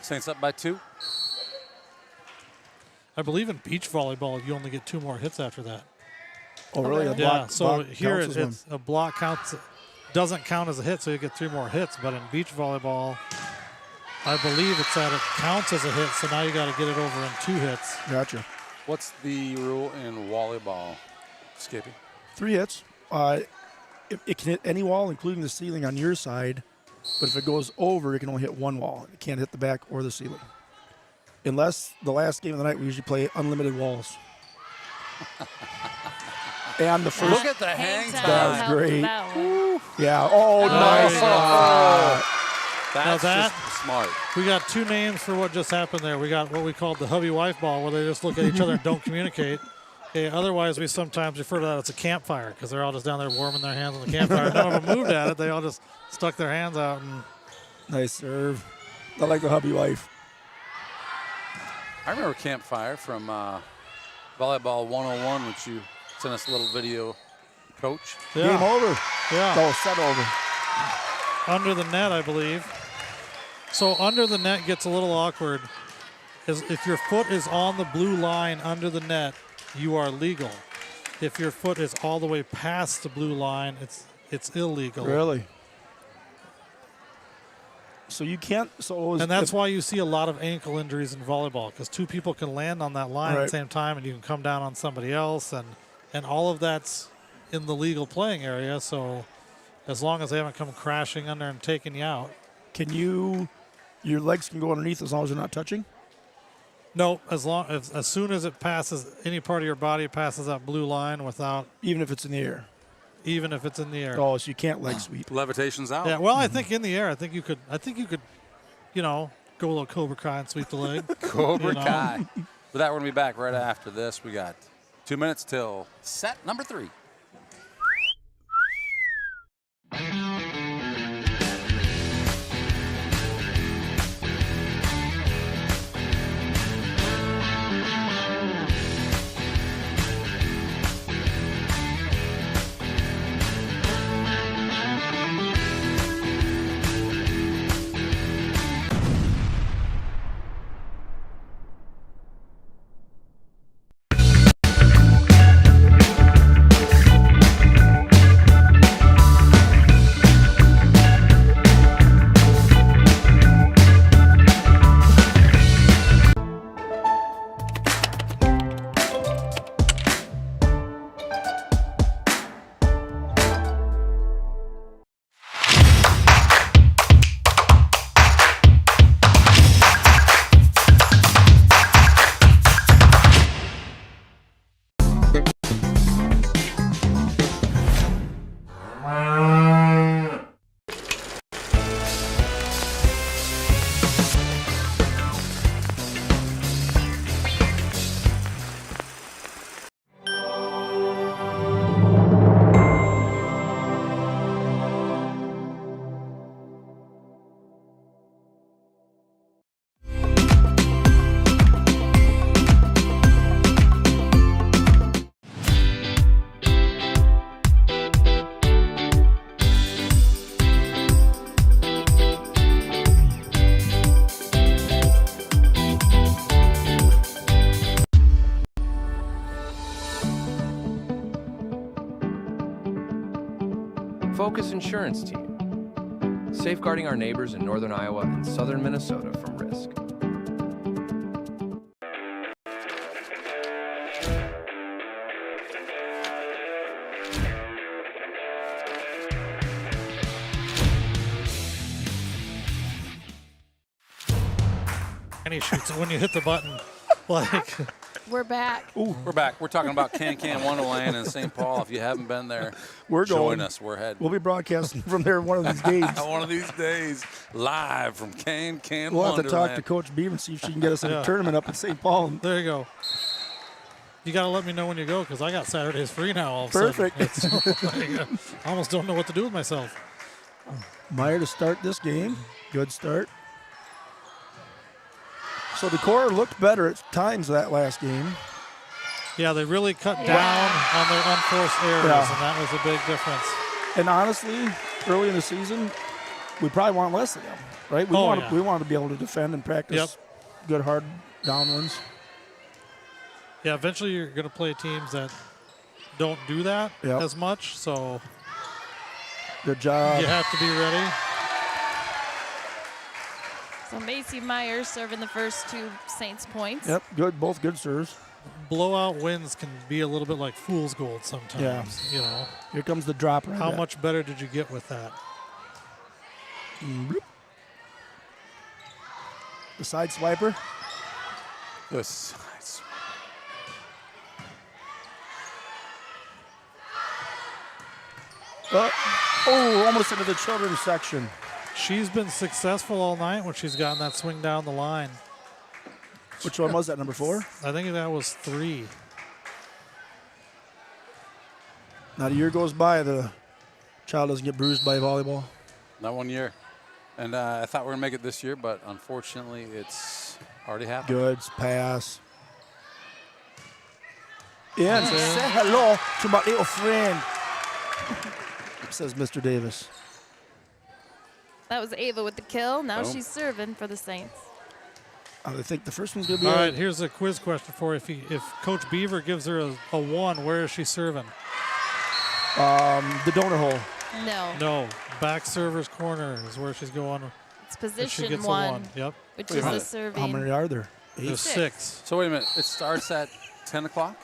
Saints up by 2. I believe in beach volleyball, you only get 2 more hits after that. Oh, really? really? A Yeah, block, so block here counts as one. it's a block doesn't count as a hit, so you get 3 more hits. But in beach volleyball, I believe it counts as a hit, so now you got to get it over in 2 hits. Gotcha. What's the rule in volleyball, Skippy? 3 hits. It can hit any wall, including the ceiling on your side. But if it goes over, it can only hit one wall. It can't hit the back or the ceiling. Unless the last game of the night, we usually play unlimited walls. And the first. Look at the hang time. That was helped great. that one. Yeah. Oh, nice. That's that- just smart. We got 2 names for what just happened there. We got what we called the hubby-wife ball, where they just look at each other and don't communicate. Okay, otherwise, we sometimes refer to that as a campfire because they're all just down there warming their hands on the campfire. None of them moved at it. They all just stuck their hands out. And Nice serve. I like the hubby wife. I remember Campfire from Volleyball 101, which you sent us a little video, Coach. yeah, Game over. yeah, Oh, set over. under the net, I believe. So under the net gets a little awkward. If your foot is on the blue line under the net, you are legal. If your foot is all the way past the blue line, it's illegal. Really? So you can't. And that's why you see a lot of ankle injuries in volleyball, because 2 people can land on that line at Right. the same time, and you can come down on somebody else, and all of that's in the legal playing area. So as long as they haven't come crashing under and taking you out. Can you? Your legs can go underneath as long as they're not touching. No, as soon as it passes any part of your body, it passes that blue line without, Even if it's in the air. even if it's in the air. Oh, so you can't leg sweep. Levitation's out. Yeah, well, I think in the air, I think you could, you know, go a little Cobra Kai and sweep the leg. Cobra You know? Kai. But that, we're going to be back right after this. We got 2 minutes till set number 3. Focus Insurance Team, safeguarding our neighbors in northern Iowa and southern Minnesota from risk. And he shoots it when you hit the button. Like, We're back. We're back. We're talking about Can Wonderland in St. Paul. If you haven't been there, We're join going. us. We're heading. We'll be broadcasting from there one of these games. One of these days, live from Can We'll have to talk to Wonderland. Coach Beaver and see if she can get us in Yeah. a tournament up in St. Paul. there you go. You got to let me know when you go, because I got Saturdays free now all of a Perfect. sudden. It's like, I almost don't know what to do with myself. Meyer to start this game. Good start. So Decorah looked better at times that last game. Yeah, they really cut down on their unforced errors, Yeah. and that was a big difference. And honestly, early in the season, we probably want less of them, right? We Yeah. want to be able to defend and practice good hard down ones. Yeah, eventually you're going to play teams that don't do that Yep. as much, so Good job. you have to be ready. So Macy Myers serving the first 2 Saints points. Yep, good. Both good serves. Blowout wins can be a little bit like fool's gold sometimes. Yeah. You know, Here comes the dropper. how much better did you get with that? Bloop. The side swiper. This. Almost into the children's section. She's been successful all night when she's gotten that swing down the line. Which one was that, number 4? I think that was 3. Not a year goes by, the child doesn't get bruised by volleyball. Not 1 year. And I thought we were going to make it this year, but unfortunately it's already happened. Goods, pass. And say hello to my little friend, says Mr. Davis. That was Ava with the kill. Now Boom. she's serving for the Saints. I think the first one's going to be All right, here's a quiz question for you. If Coach Beaver gives her a 1, where is she serving? the donor hole. No. No, back server's corner is where she's going. It's If she position gets a 1, 1. Yep. which Wait a is the minute. serving. How many are there? 8. There's 6. So wait a minute. It starts at 10 o'clock?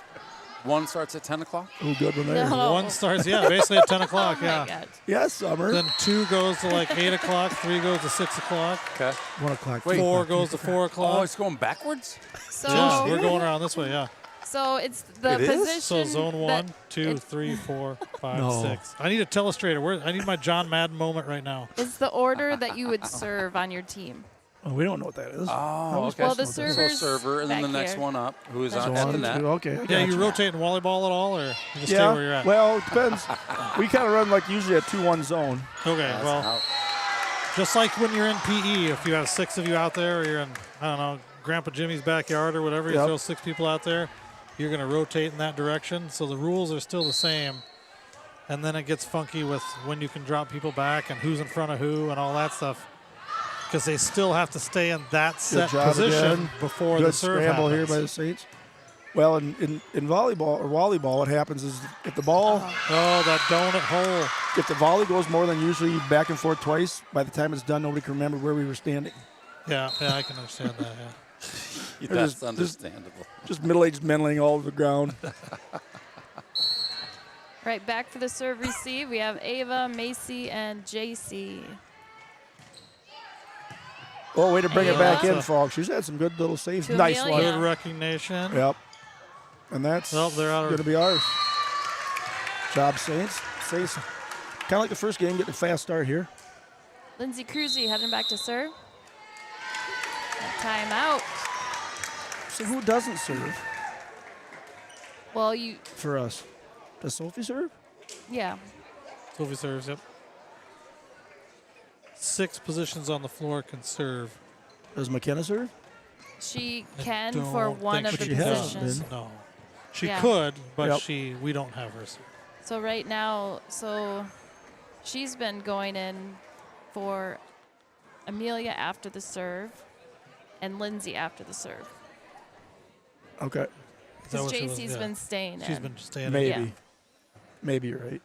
1 starts at 10 o'clock? Oh, good one there. No. 1 starts, basically at 10 o'clock, Oh my yeah. God. Yes, Summer. Then 2 goes to like 8 o'clock, 3 goes to 6 o'clock, Okay. 1 o'clock. Wait. 4 goes to 4 Oh, o'clock. it's going backwards? So, Yeah, we're going around this way, yeah. so it's the It is? position. So zone 1, that 2, it- 3, 4, 5, No. 6. I need a telestrator. I need my John Madden moment right now. It's the order that you would serve on your team. Oh, we don't know what that is. Oh, okay. Well, the So server's server, and then the back next here. one up, who is That's on, right. at the 1, net. 2, okay. I Yeah, you gotcha. rotate in volleyball at all, or you just stay Yeah, where you're at? well, it depends. We kind of run like usually a 2-1 zone. Okay, That's well, out. just like when you're in PE, if you have 6 of you out there, or you're in, I don't know, Grandpa Jimmy's backyard or whatever, you Yep. throw 6 people out there, you're going to rotate in that direction. So the rules are still the same. And then it gets funky with when you can drop people back and who's in front of who and all that stuff. Because they still have to stay in that set job position again. before Good the serve scramble happens. here by the Saints. Well, in volleyball or volleyball, what happens is if the ball, Oh, that donut hole. if the volley goes more than usually back and forth twice, by the time it's done, nobody can remember where we were standing. Yeah, I can understand that, yeah. Yeah, They're that's just- understandable. Just middle-aged men laying all over the ground. Right back for the serve receive. We have Ava, Macy, and JC. Oh, way to bring it back Ava. in, folks. She's had some good little saves. To Nice Amelia. one. Good recognition. Yep. And that's Well, they're out of- going to be ours. Job, Saints. Saints, kind of like the first game, getting a fast start here. Lindsay Cruzy heading back to serve. And timeout. So who doesn't serve Well, you, for us? Does Sophie serve? yeah. Sophie serves, yep. 6 positions on the floor can serve. Does McKenna serve? She I can for don't one think of the she has positions. been. No. She Yeah. could, but Yep. we don't have her. So right now, she's been going in for Amelia after the serve and Lindsay after the serve. Okay. Is that Because what she was- JC's yeah. been staying She's in. been staying Maybe. in. Yeah. Maybe you're right.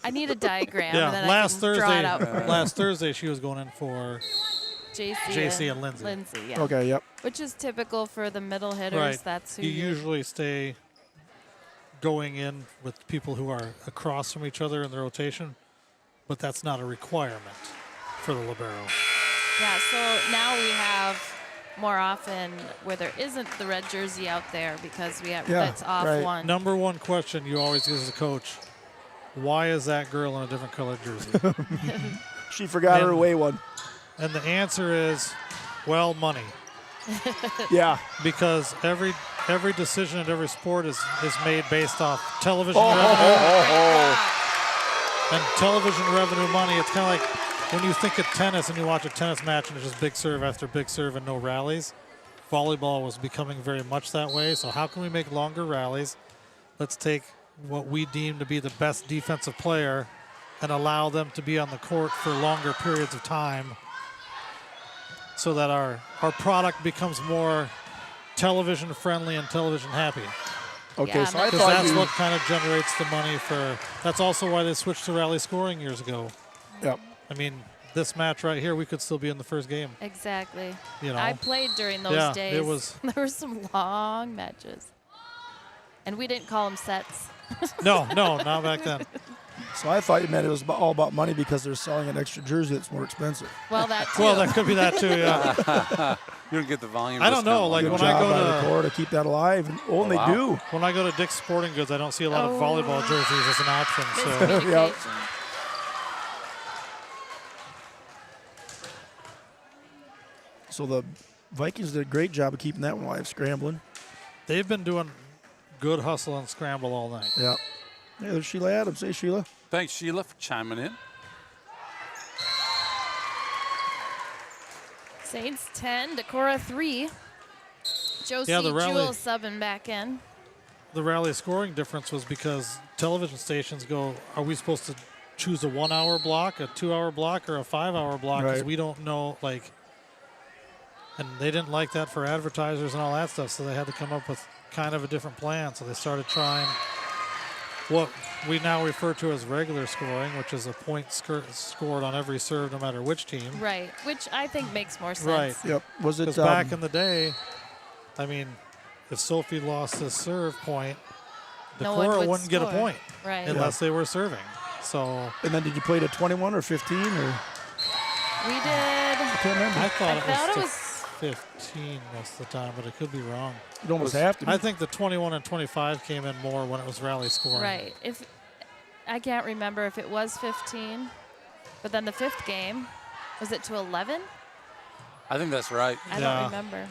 I need a diagram Yeah, and then last I can draw it out Thursday, for you. last Thursday she was going in for JC and Lindsay. Lindsay, yeah. Okay, yep. Which is typical for the middle hitters. Right. That's who You you're- usually stay going in with people who are across from each other in the rotation, but that's not a requirement for the libero. Yeah, so now we have more often where there isn't the red jersey out there because we have Yeah, that's off right. one. Number one question you always get as a coach, why is that girl in a different colored jersey? She forgot her And- away one. And the answer is, well, money. Yeah. Because every decision in every sport is made based off television Oh, revenue. And television revenue money, it's kind of like when you think of tennis and you watch a tennis match and it's just big serve after big serve and no rallies. Volleyball was becoming very much that way. So how can we make longer rallies? Let's take what we deem to be the best defensive player and allow them to be on the court for longer periods of time so that our product becomes more television friendly and television happy. Okay, Yeah, so I Because thought that's you. what kind of generates the money for. That's also why they switched to rally scoring years ago. Yep. I mean, this match right here, we could still be in the first game. Exactly. You know, I played during those Yeah, days. it was- There were some long matches. And we didn't call them sets. no, not back then. So I thought you meant it was all about money because they're selling an extra jersey that's more expensive. Well, that too. Well, that could be that too. Yeah, You don't get the volume. I don't know. discount Like Good when job I go by to Decorah to keep that alive. And, and they wow. do. when I go to Dick's Sporting Goods, I don't see a lot of volleyball jerseys as an option. So Miscommunication. So the Vikings did a great job of keeping that one alive, scrambling. they've been doing good hustle and scramble all night. Yeah. Hey, there's Sheila Adams. Hey, Sheila. Thanks, Sheila, for chiming in. Saints 10, Decorah 3. Josie Yeah, the rally- Jewell subbing back in. The rally scoring difference was because television stations go, are we supposed to choose a 1 hour block, a 2 hour block, or a 5 hour block? Because Right. we don't know, like, and they didn't like that for advertisers and all that stuff, so they had to come up with kind of a different plan. So they started trying what we now refer to as regular scoring, which is a point scored on every serve no matter which team. Right, which I think makes more sense. Right. Yep. Was it Because back in the day, I mean, if Sophie lost this serve point, No one Decorah would wouldn't get a score. point Right. unless they were serving. So And then did you play to 21 or 15 or? We did. I can't remember. I thought, thought it it was was- 15 most of the time, but it could be wrong. You'd almost have to. I think the 21 and 25 came in more when it was rally scoring. Right. If I can't remember if it was 15, but then the 5th game, was it to 11? I think that's right. I Yeah. don't remember.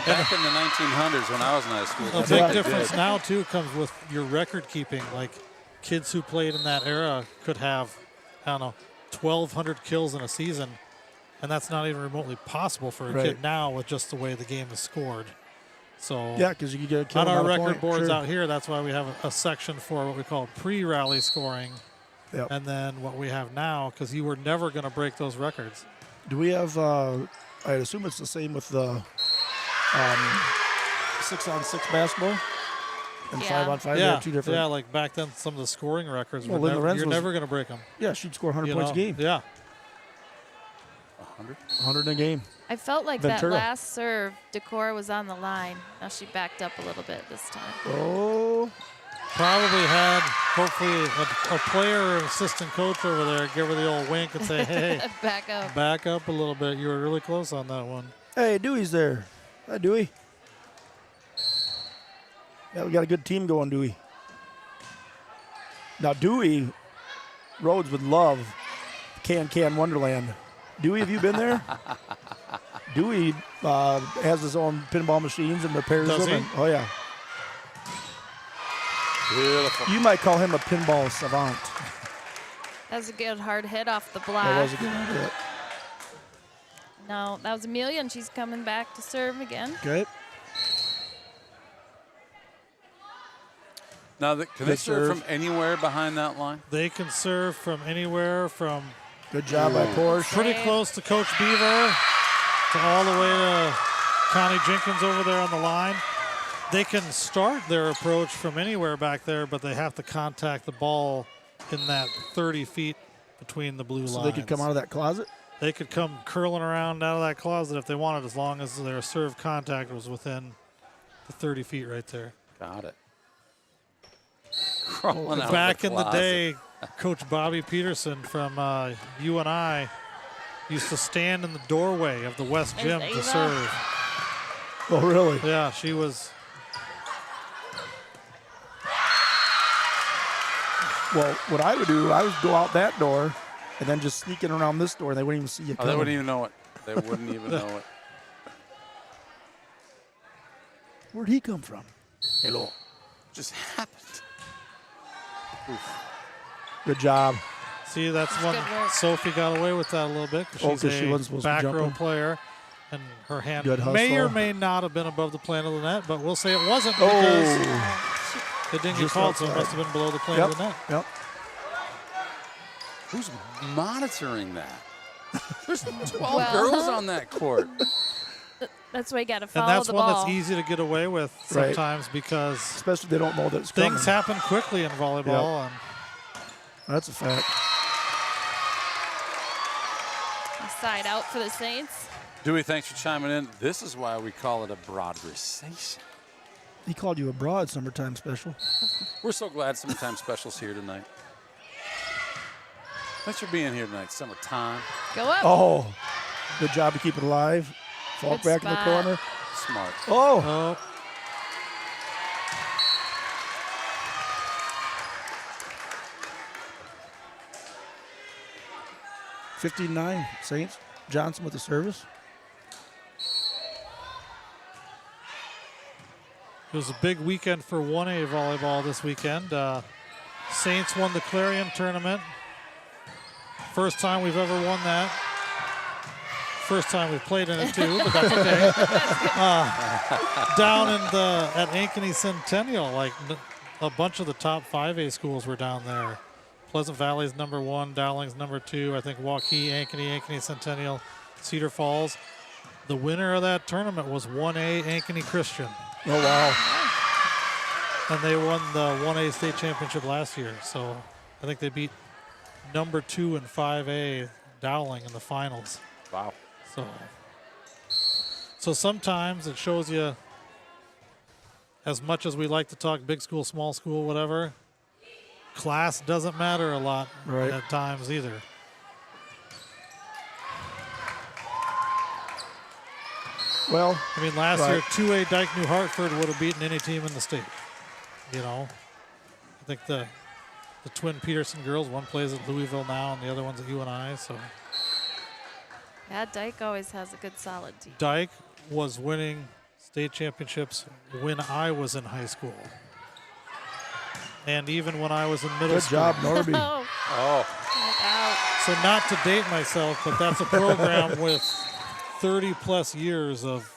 Back in the 1900s when I was in high school. A that's big what they difference did. now, too, comes with your record keeping. Like, kids who played in that era could have, I don't know, 1,200 kills in a season, and that's not even remotely possible for a Right. kid now with just the way the game is scored. So Yeah, because you could get a kill on our on a record point, boards sure. out here, that's why we have a section for what we call pre-rally scoring, Yep. and then what we have now, because you were never going to break those records. Do we have? I assume it's the same with the 6-on-6 basketball and Yeah. 5-on-5. Yeah, They're two different. yeah, like back then, some of the scoring records Well, were Lynn Lorenz you're was- never going to break them. Yeah, she'd score 100 You points know? a game. Yeah. 100? 100 in a game. I felt like Ventura. that last serve, Decorah was on the line. Now she backed up a little bit this time. Oh, Probably had, hopefully, a player or assistant coach over there give her the old wink and say, hey, Back up. back up a little bit. You were really close on that one. hey, Dewey's there. Hi, Dewey. Yeah, we got a good team going, Dewey. Now, Dewey, Rhodes would love Can Wonderland. Dewey, have you been there? Dewey has his own pinball machines and repairs Does them. he? Oh, yeah. Beautiful. You might call him a pinball savant. That was a good hard hit off the block. That was a good idea. No, that was Amelia, and she's coming back to serve again. Okay. Now, can they Good serve serve. from anywhere behind that line? They can serve from anywhere from Good job by Porsche. pretty Great. close to Coach Beaver to all the way to Connie Jenkins over there on the line. They can start their approach from anywhere back there, but they have to contact the ball in that 30 feet between the blue So lines. they could come out of that closet? They could come curling around out of that closet if they wanted, as long as their serve contact was within the 30 feet right there. Got it. Crawling out of Back in the closet. day, Coach Bobby Peterson from UNI used to stand in the doorway of the West There's Gym to Ava. serve. Oh, really? Yeah, she was. Well, what I would do, I would go out that door and then just sneak in around this door, and they wouldn't even see you Oh, they coming. wouldn't even know it. They wouldn't even know it. Where'd he come from? Hello. Just happened. Good job. See, that's when good work. Sophie got away with that a little bit. Oh, She's 'cause she a wasn't supposed to be back row jumping. player, and her hand Good may or hustle. may not have been above the plane of the net, but we'll say it wasn't because Oh. it didn't get Just called, so it outside. must have been below the plane Yep. of the net. Yep. Who's monitoring that? There's 12 Well- girls on that court. That's why you got to follow And that's the one ball. that's easy to get away with Right. sometimes because Especially if they don't know that it's coming. things happen quickly in volleyball. And That's a fact. Side out for the Saints. Dewey, thanks for chiming in. This is why we call it a broadversation. He called you a broad summertime special. We're so glad Summertime Special's here tonight. Thanks for being here tonight, summertime. Go up. Oh, good job to keep it alive. Falk Good back in the spot. corner. Smart. Oh, Oh, 59 Saints. Johnson with the service. it was a big weekend for 1A volleyball this weekend. Saints won the Clarion tournament. First time we've ever won that. First time we've played in it too, but that's okay. Down at Ankeny Centennial, like a bunch of the top 5A schools were down there. Pleasant Valley's #1, Dowling's #2. I think Waukee, Ankeny Centennial, Cedar Falls. The winner of that tournament was 1A Ankeny Christian. Oh, wow. And they won the 1A state championship last year. So I think they beat #2 in 5A Dowling in the finals. Wow. So sometimes it shows you, as much as we like to talk big school, small school, whatever, class doesn't matter a lot at times either. Well, I mean, last year, 2A Dyke New Hartford would have beaten any team in the state. You know, I think the twin Peterson girls, one plays at Louisville now and the other one's at UNI. So Yeah, Dyke always has a good solid team. Dyke was winning state championships when I was in high school. And even when I was in middle good school. job, Norby. Oh. Look out. So not to date myself, but that's a program with 30-plus years of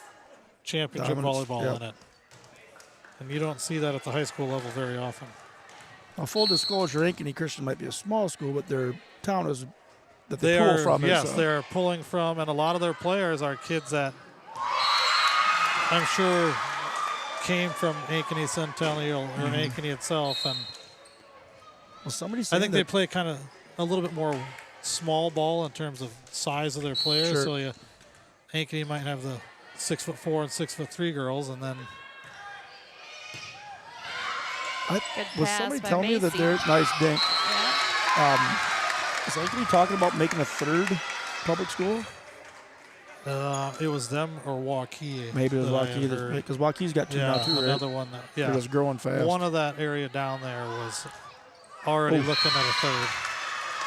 championship Dominance, volleyball in it. And you don't see that at the high school level very often. Now, full disclosure, Ankeny Christian might be a small school, but their town is that they They pull are, from. yes, they're pulling from, and a lot of their players are kids that I'm sure came from Ankeny Centennial or Ankeny itself. And well, somebody I think they play kind of a little bit more small ball in terms of size of their players. Sure. So Ankeny might have the 6'4" and 6'3" girls, and then Good was pass somebody by telling me that Macy. they're nice dink? Yeah. Is Ankeny talking about making a third public school? it was them or Waukee. Maybe it was that I Waukee, had heard. because Waukee's got two now too, right? another one. It was growing fast. One of that area down there was already looking at a third.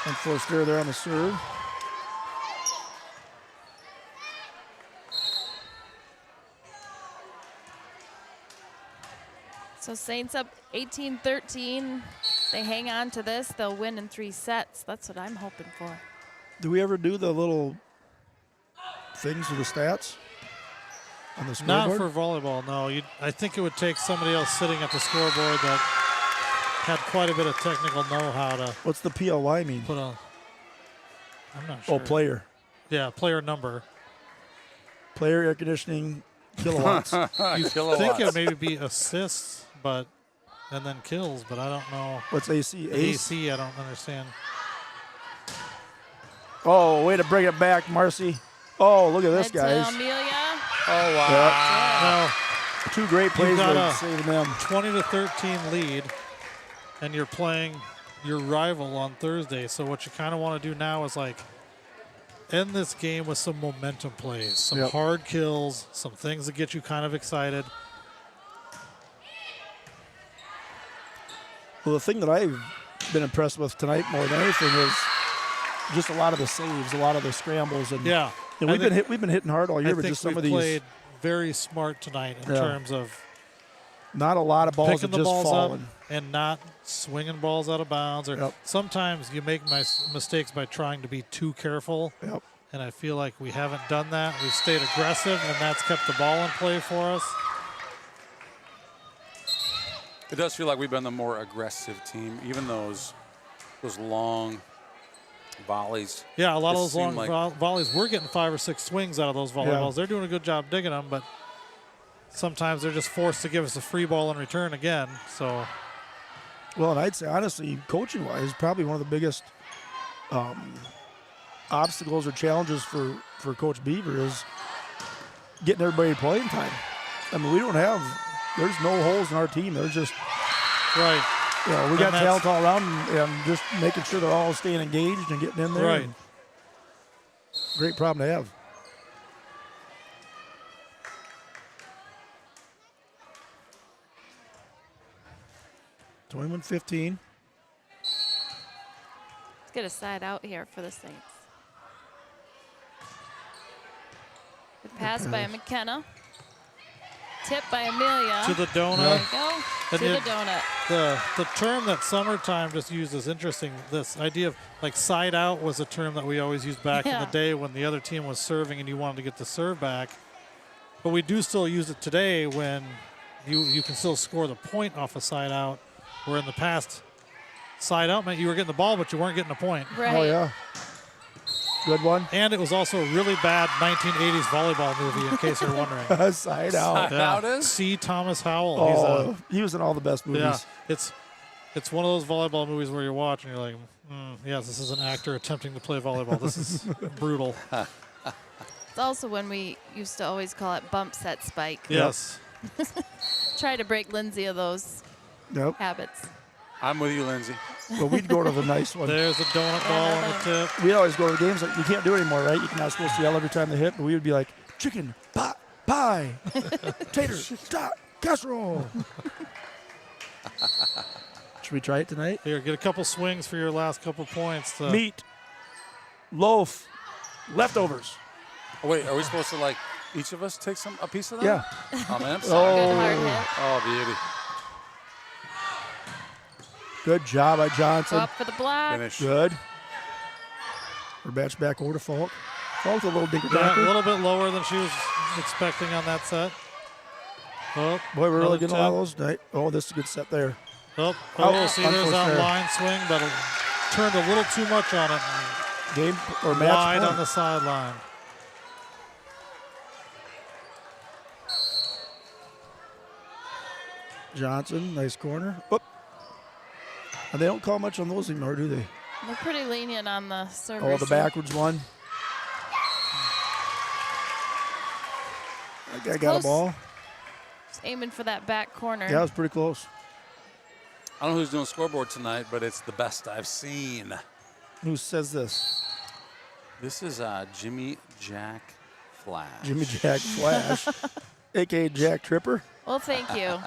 And Forster there on the serve. So Saints up 18-13. They hang on to this. They'll win in 3 sets. That's what I'm hoping for. Do we ever do the little things with the stats on the scoreboard? Not for volleyball, no. I think it would take somebody else sitting at the scoreboard that had quite a bit of technical know-how to What's the PLY mean? put on. I'm not sure. Oh, player. Yeah, player number. Player, air conditioning, kilowatts. You think it maybe be assists, and then kills, but I don't know. What's AC? Ace? AC, I don't understand. Oh, way to bring it back, Marcy. Oh, look at this, Head to guys. Amelia. Oh, wow. Now, Two great plays got of a saving them. 20-13 lead, and you're playing your rival on Thursday. So what you kind of want to do now is end this game with some momentum plays, some hard kills, some things that get you kind of excited. Well, the thing that I've been impressed with tonight more than anything is just a lot of the saves, a lot of the scrambles, and and we've been hitting hard all year, but just some of these. Played very smart tonight in terms of not a lot of balls picking that the just balls falling. up and not swinging balls out of bounds. Or sometimes you make mistakes by trying to be too careful. Yep. And I feel like we haven't done that. We've stayed aggressive, and that's kept the ball in play for us. It does feel like we've been the more aggressive team, even those long volleys. Yeah, a lot of Just those long seem volleys, we're getting 5 or 6 swings out of those volleyballs. They're doing a good job digging them, but sometimes they're just forced to give us a free ball in return again. So, well, and I'd say, honestly, coaching-wise, probably one of the biggest obstacles or challenges for Coach Beaver is getting everybody playing time. I mean, there's no holes in our team. There's just right. We got talent all around, and just making sure they're all staying engaged and getting in there. Right. Great problem to have. 21-15. Let's get a side out here for the Saints. Good pass by McKenna. Tip by Amelia. To the donut. There you go. And To the donut. The term that Summertime just used is interesting. This idea of like side out was a term that we always used back in the day when the other team was serving and you wanted to get the serve back. But we do still use it today when you can still score the point off a side out, where in the past, side out meant you were getting the ball, but you weren't getting a point. Right. Oh, yeah. Good one. And it was also a really bad 1980s volleyball movie, in case you're wondering. Side out. Side out is? C. Thomas Howell. Oh, he was in all the best movies. Yeah, it's one of those volleyball movies where you're watching, you're like, yes, this is an actor attempting to play volleyball. This is brutal. It's also when we used to always call it bump set spike. Yes. Try to break Lindsay of those habits. I'm with you, Lindsay. Well, we'd go to the nice one. There's a donut ball on the tip. We'd always go to the games. Like, you can't do it anymore, right? You're not supposed to yell every time they hit, but we would be like, chicken, pot, pie, tater, tot, casserole. Should we try it tonight? Here, get a couple swings for your last couple points. Meat, loaf, leftovers. Oh, wait, are we supposed to, like, each of us take a piece of that? Yeah. Oh, man, I'm sorry. Good hard hit. Oh, beauty. Good job by Johnson. Go up for the block. Finish. Good. Rebatch back over to Falk. Falk's a little dinker Yeah, a donker. little bit lower than she was expecting on that set. Oh, Boy, we're really another getting a lot of those tonight. Oh, this is a good set there. Oh, see, there's unforced that there. line swing, but it turned a little too much on it. Game or match Wide point. on the sideline. Johnson, nice corner. Whoop. And they don't call much on those anymore, do they? They're pretty lenient on the serve. Oh, the backwards one. That guy got a close. ball. Just aiming for that back corner. Yeah, it was pretty close. I don't know who's doing scoreboard tonight, but it's the best I've seen. Who says this? This is Jimmy Jack Flash. Jimmy Jack Flash, a.k.a. Jack Tripper. Well, thank you.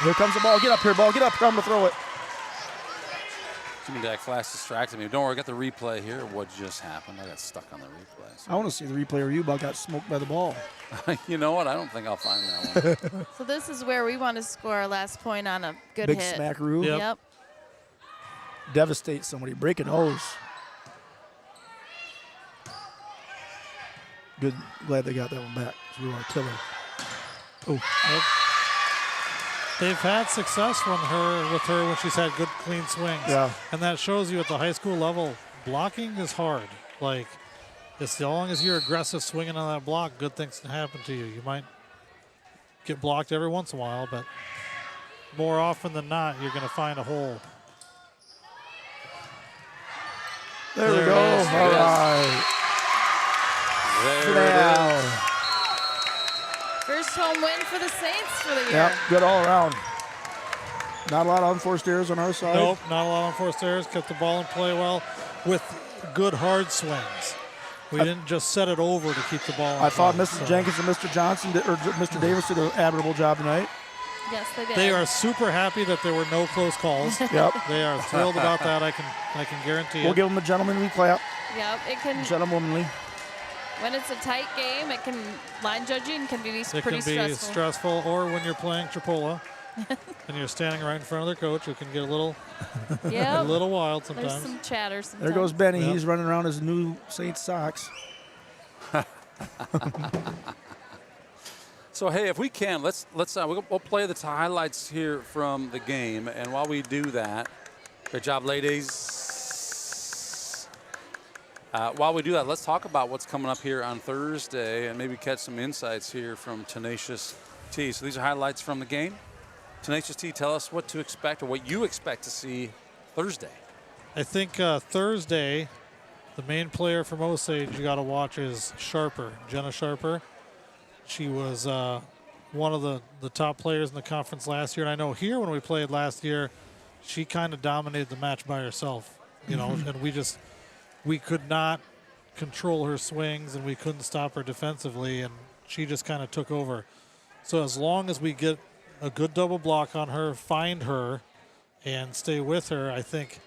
Here comes the ball. Get up here, ball. Get up here. I'm going to throw it. Jimmy Jack Flash distracted me. Don't worry, I got the replay here. What just happened? I got stuck on the replay. I want to see the replay where you about got smoked by the ball. You know what? I don't think I'll find that one. So this is where we want to score our last point on a good Big hit. smackaroo. Yep. Devastate somebody. Break a nose. Good. Glad they got that one back. So we want to kill her. Oh. They've had success with her when she's had good, clean swings. Yeah. And that shows you at the high school level, blocking is hard. Like, as long as you're aggressive swinging on that block, good things can happen to you. You might get blocked every once in a while, but more often than not, you're going to find a hole. There we go. All right. There it is. First home win for the Saints for the year. Yep, good all around. Not a lot of unforced errors on our side. Nope, not a lot of unforced errors. Kept the ball in play well with good hard swings. We didn't just set it over to keep the ball in I thought play, Mrs. Jenkins and Mr. Johnson or Mr. Davis did an admirable job tonight. Yes, they did. They are super happy that there were no close calls. Yep. They are thrilled about that. I can guarantee We'll it. give them a gentlemanly clap. Yep, it can. Gentlemanly. When it's a tight game, it can line judging can be It pretty can be stressful. stressful, or when you're playing Chipola and you're standing right in front of their coach, it can get a little Yep. wild There's sometimes. some chatter sometimes. There goes Benny. Yep. He's running around his new Saints socks. So hey, if we can, let's we'll play the highlights here from the game, and while we do that, good job, ladies. While we do that, let's talk about what's coming up here on Thursday, and maybe catch some insights here from Tenacious T. So these are highlights from the game. Tenacious T, tell us what to expect or what you expect to see Thursday. I think Thursday, the main player from Osage you got to watch is Sharper, Jenna Sharper. She was one of the top players in the conference last year. And I know here when we played last year, she kind of dominated the match by herself, you know, and we could not control her swings and we couldn't stop her defensively, and she just kind of took over. So as long as we get a good double block on her, find her, and stay with her. I think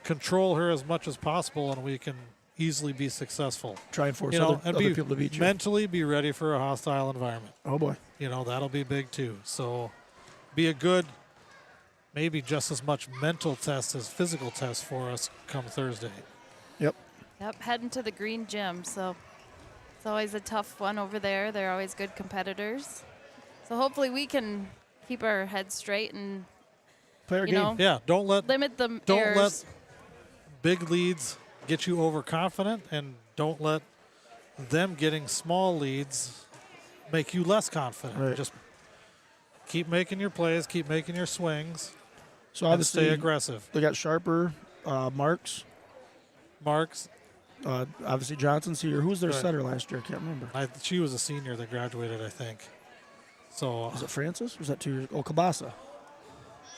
control her as much as possible, and we can easily be successful. Try and force You know, other people to beat you. mentally be ready for a hostile environment. Oh, boy. You know, that'll be big too. So be a good, maybe just as much mental test as physical test for us come Thursday. Yep. Yep, heading to the green gym, so it's always a tough one over there. They're always good competitors. So hopefully we can keep our heads straight and Play our you game. know, Yeah, don't let limit let big leads get you overconfident, and don't let them getting small leads make you less confident. Right. Just keep making your plays, keep making your swings, So and obviously stay aggressive. they got Sharper, Marks, obviously Johnson's here. Who was their Right. setter last year? I can't remember. She was a senior that graduated, I think. So Was it Francis? Or was that 2 years? Oh, Kabasa.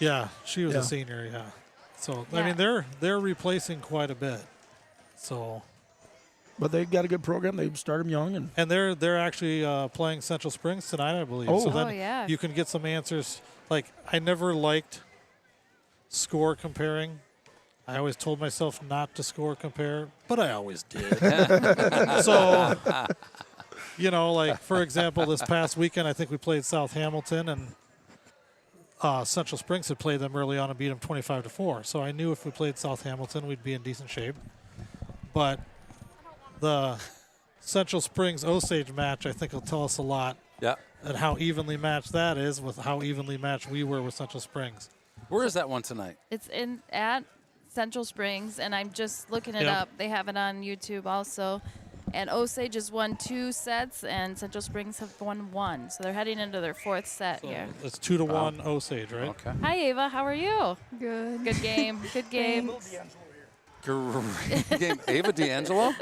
yeah, she was Yeah. a senior. Yeah. So Yeah. I mean, they're replacing quite a bit. So But they got a good program. They start them young, and they're actually playing Central Springs tonight, I believe. Oh. So Oh, then yeah. you can get some answers. Like, I never liked score comparing. I always told myself not to score compare, but I always did. So, you know, like, for example, this past weekend, I think we played South Hamilton, and Central Springs had played them early on and beat them 25-4. So I knew if we played South Hamilton, we'd be in decent shape. But the Central Springs Osage match, I think, will tell us a lot. Yeah. And how evenly matched that is with how evenly matched we were with Central Springs. Where is that one tonight? It's at Central Springs, and I'm just looking it Yep. up. They have it on YouTube also. And Osage has won 2 sets, and Central Springs have won 1. So they're heading into their 4th set here. It's 2-1 Osage, right? Okay. Hi, Ava. How are you? Good. Good game. Good game. Great game. Ava D'Angelo?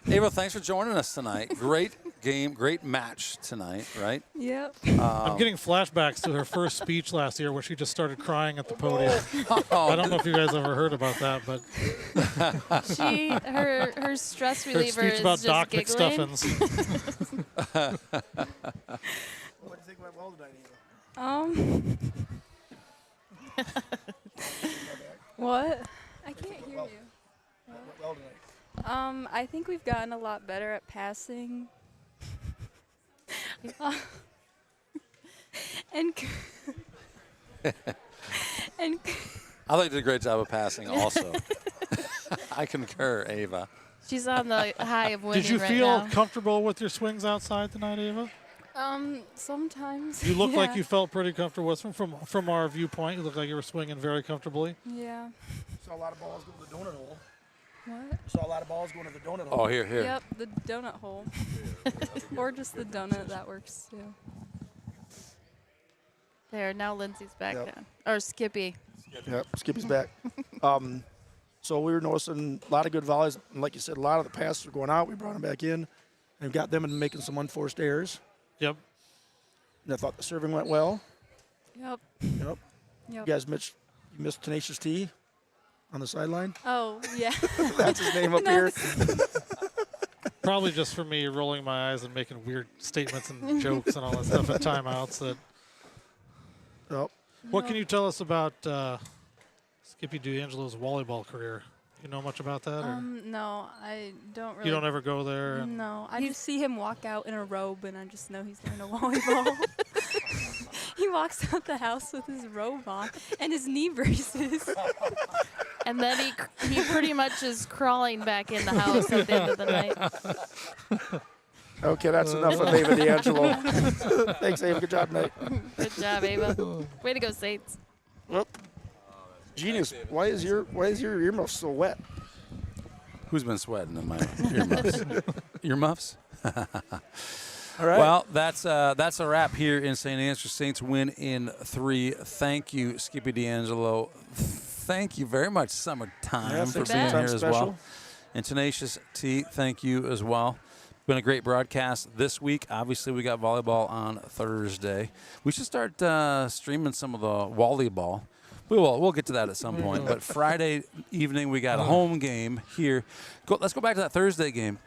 Ava, thanks for joining us tonight. Great game, great match tonight, right? Yep. I'm getting flashbacks to her first speech last year where she just started crying at the podium. I don't know if you guys ever heard about that, but Her stress her reliever speech is about just Doc giggling. McStuffins. what do you think went well tonight, What? I can't hear you. well tonight? I think we've gotten a lot better at passing. And and I thought you did a great job of passing also. I concur, Ava. She's on the high of winning Did you right feel now. comfortable with your swings outside tonight, Ava? sometimes. You look like yeah. you felt pretty comfortable with them from our viewpoint. You look like you were swinging very comfortably. Yeah. Saw a lot of balls go to the donut hole. What? Saw a lot of balls going to the donut hole. Oh, here. Yep, the donut hole. Or just the donut, that works too. There, now Lindsay's back Yep. down. Or Skippy. Yep, Skippy's back. So we were noticing a lot of good volleys. And like you said, a lot of the passes were going out. We brought them back in and got them into making some unforced errors. Yep. And I thought the serving went well. Yep. Yep. You Yep. guys missed Tenacious T on the sideline. Oh, yeah. That's his name up here. Probably just for me rolling my eyes and making weird statements and jokes and all that stuff at timeouts. That. Yep. What can you tell us about Skippy D'Angelo's volleyball career? You know much about that? Or No, I don't really. you don't ever go there? And No, I just see him walk out in a robe, and I just know he's going to volleyball. He walks out the house with his robe on and his knee braces. And then he pretty much is crawling back in the house at the end of the night. Okay, that's enough of Ava D'Angelo. Thanks, Ava. Good job tonight. Good job, Ava. Way to go, Saints. Well, genius. Why is your earmuff so wet? Who's been sweating in my earmuffs? Earmuffs? All right. Well, that's a wrap here in St. Ansgar. Saints win in 3. Thank you, Skippy D'Angelo. Thank you very much, Summertime, Yeah, for thanks, being Summertime here as special. well. And Tenacious T, thank you as well. Been a great broadcast this week. Obviously, we got volleyball on Thursday. We should start streaming some of the volleyball. We'll get to that at some point. But Friday evening, we got a home game here. Let's go back to that Thursday game.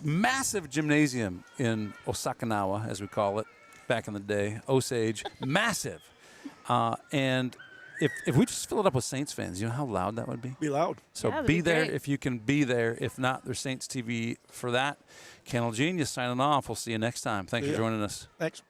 Massive gymnasium in Osakanawa, as we call it. back in the day. Osage, massive. And if we just fill it up with Saints fans, you know how loud that would be? Be loud. So Yeah, that'd be be there great. if you can be there. If not, there's Saints TV for that. Candle Genius signing off. We'll see you next time. Thanks for joining us. Thanks.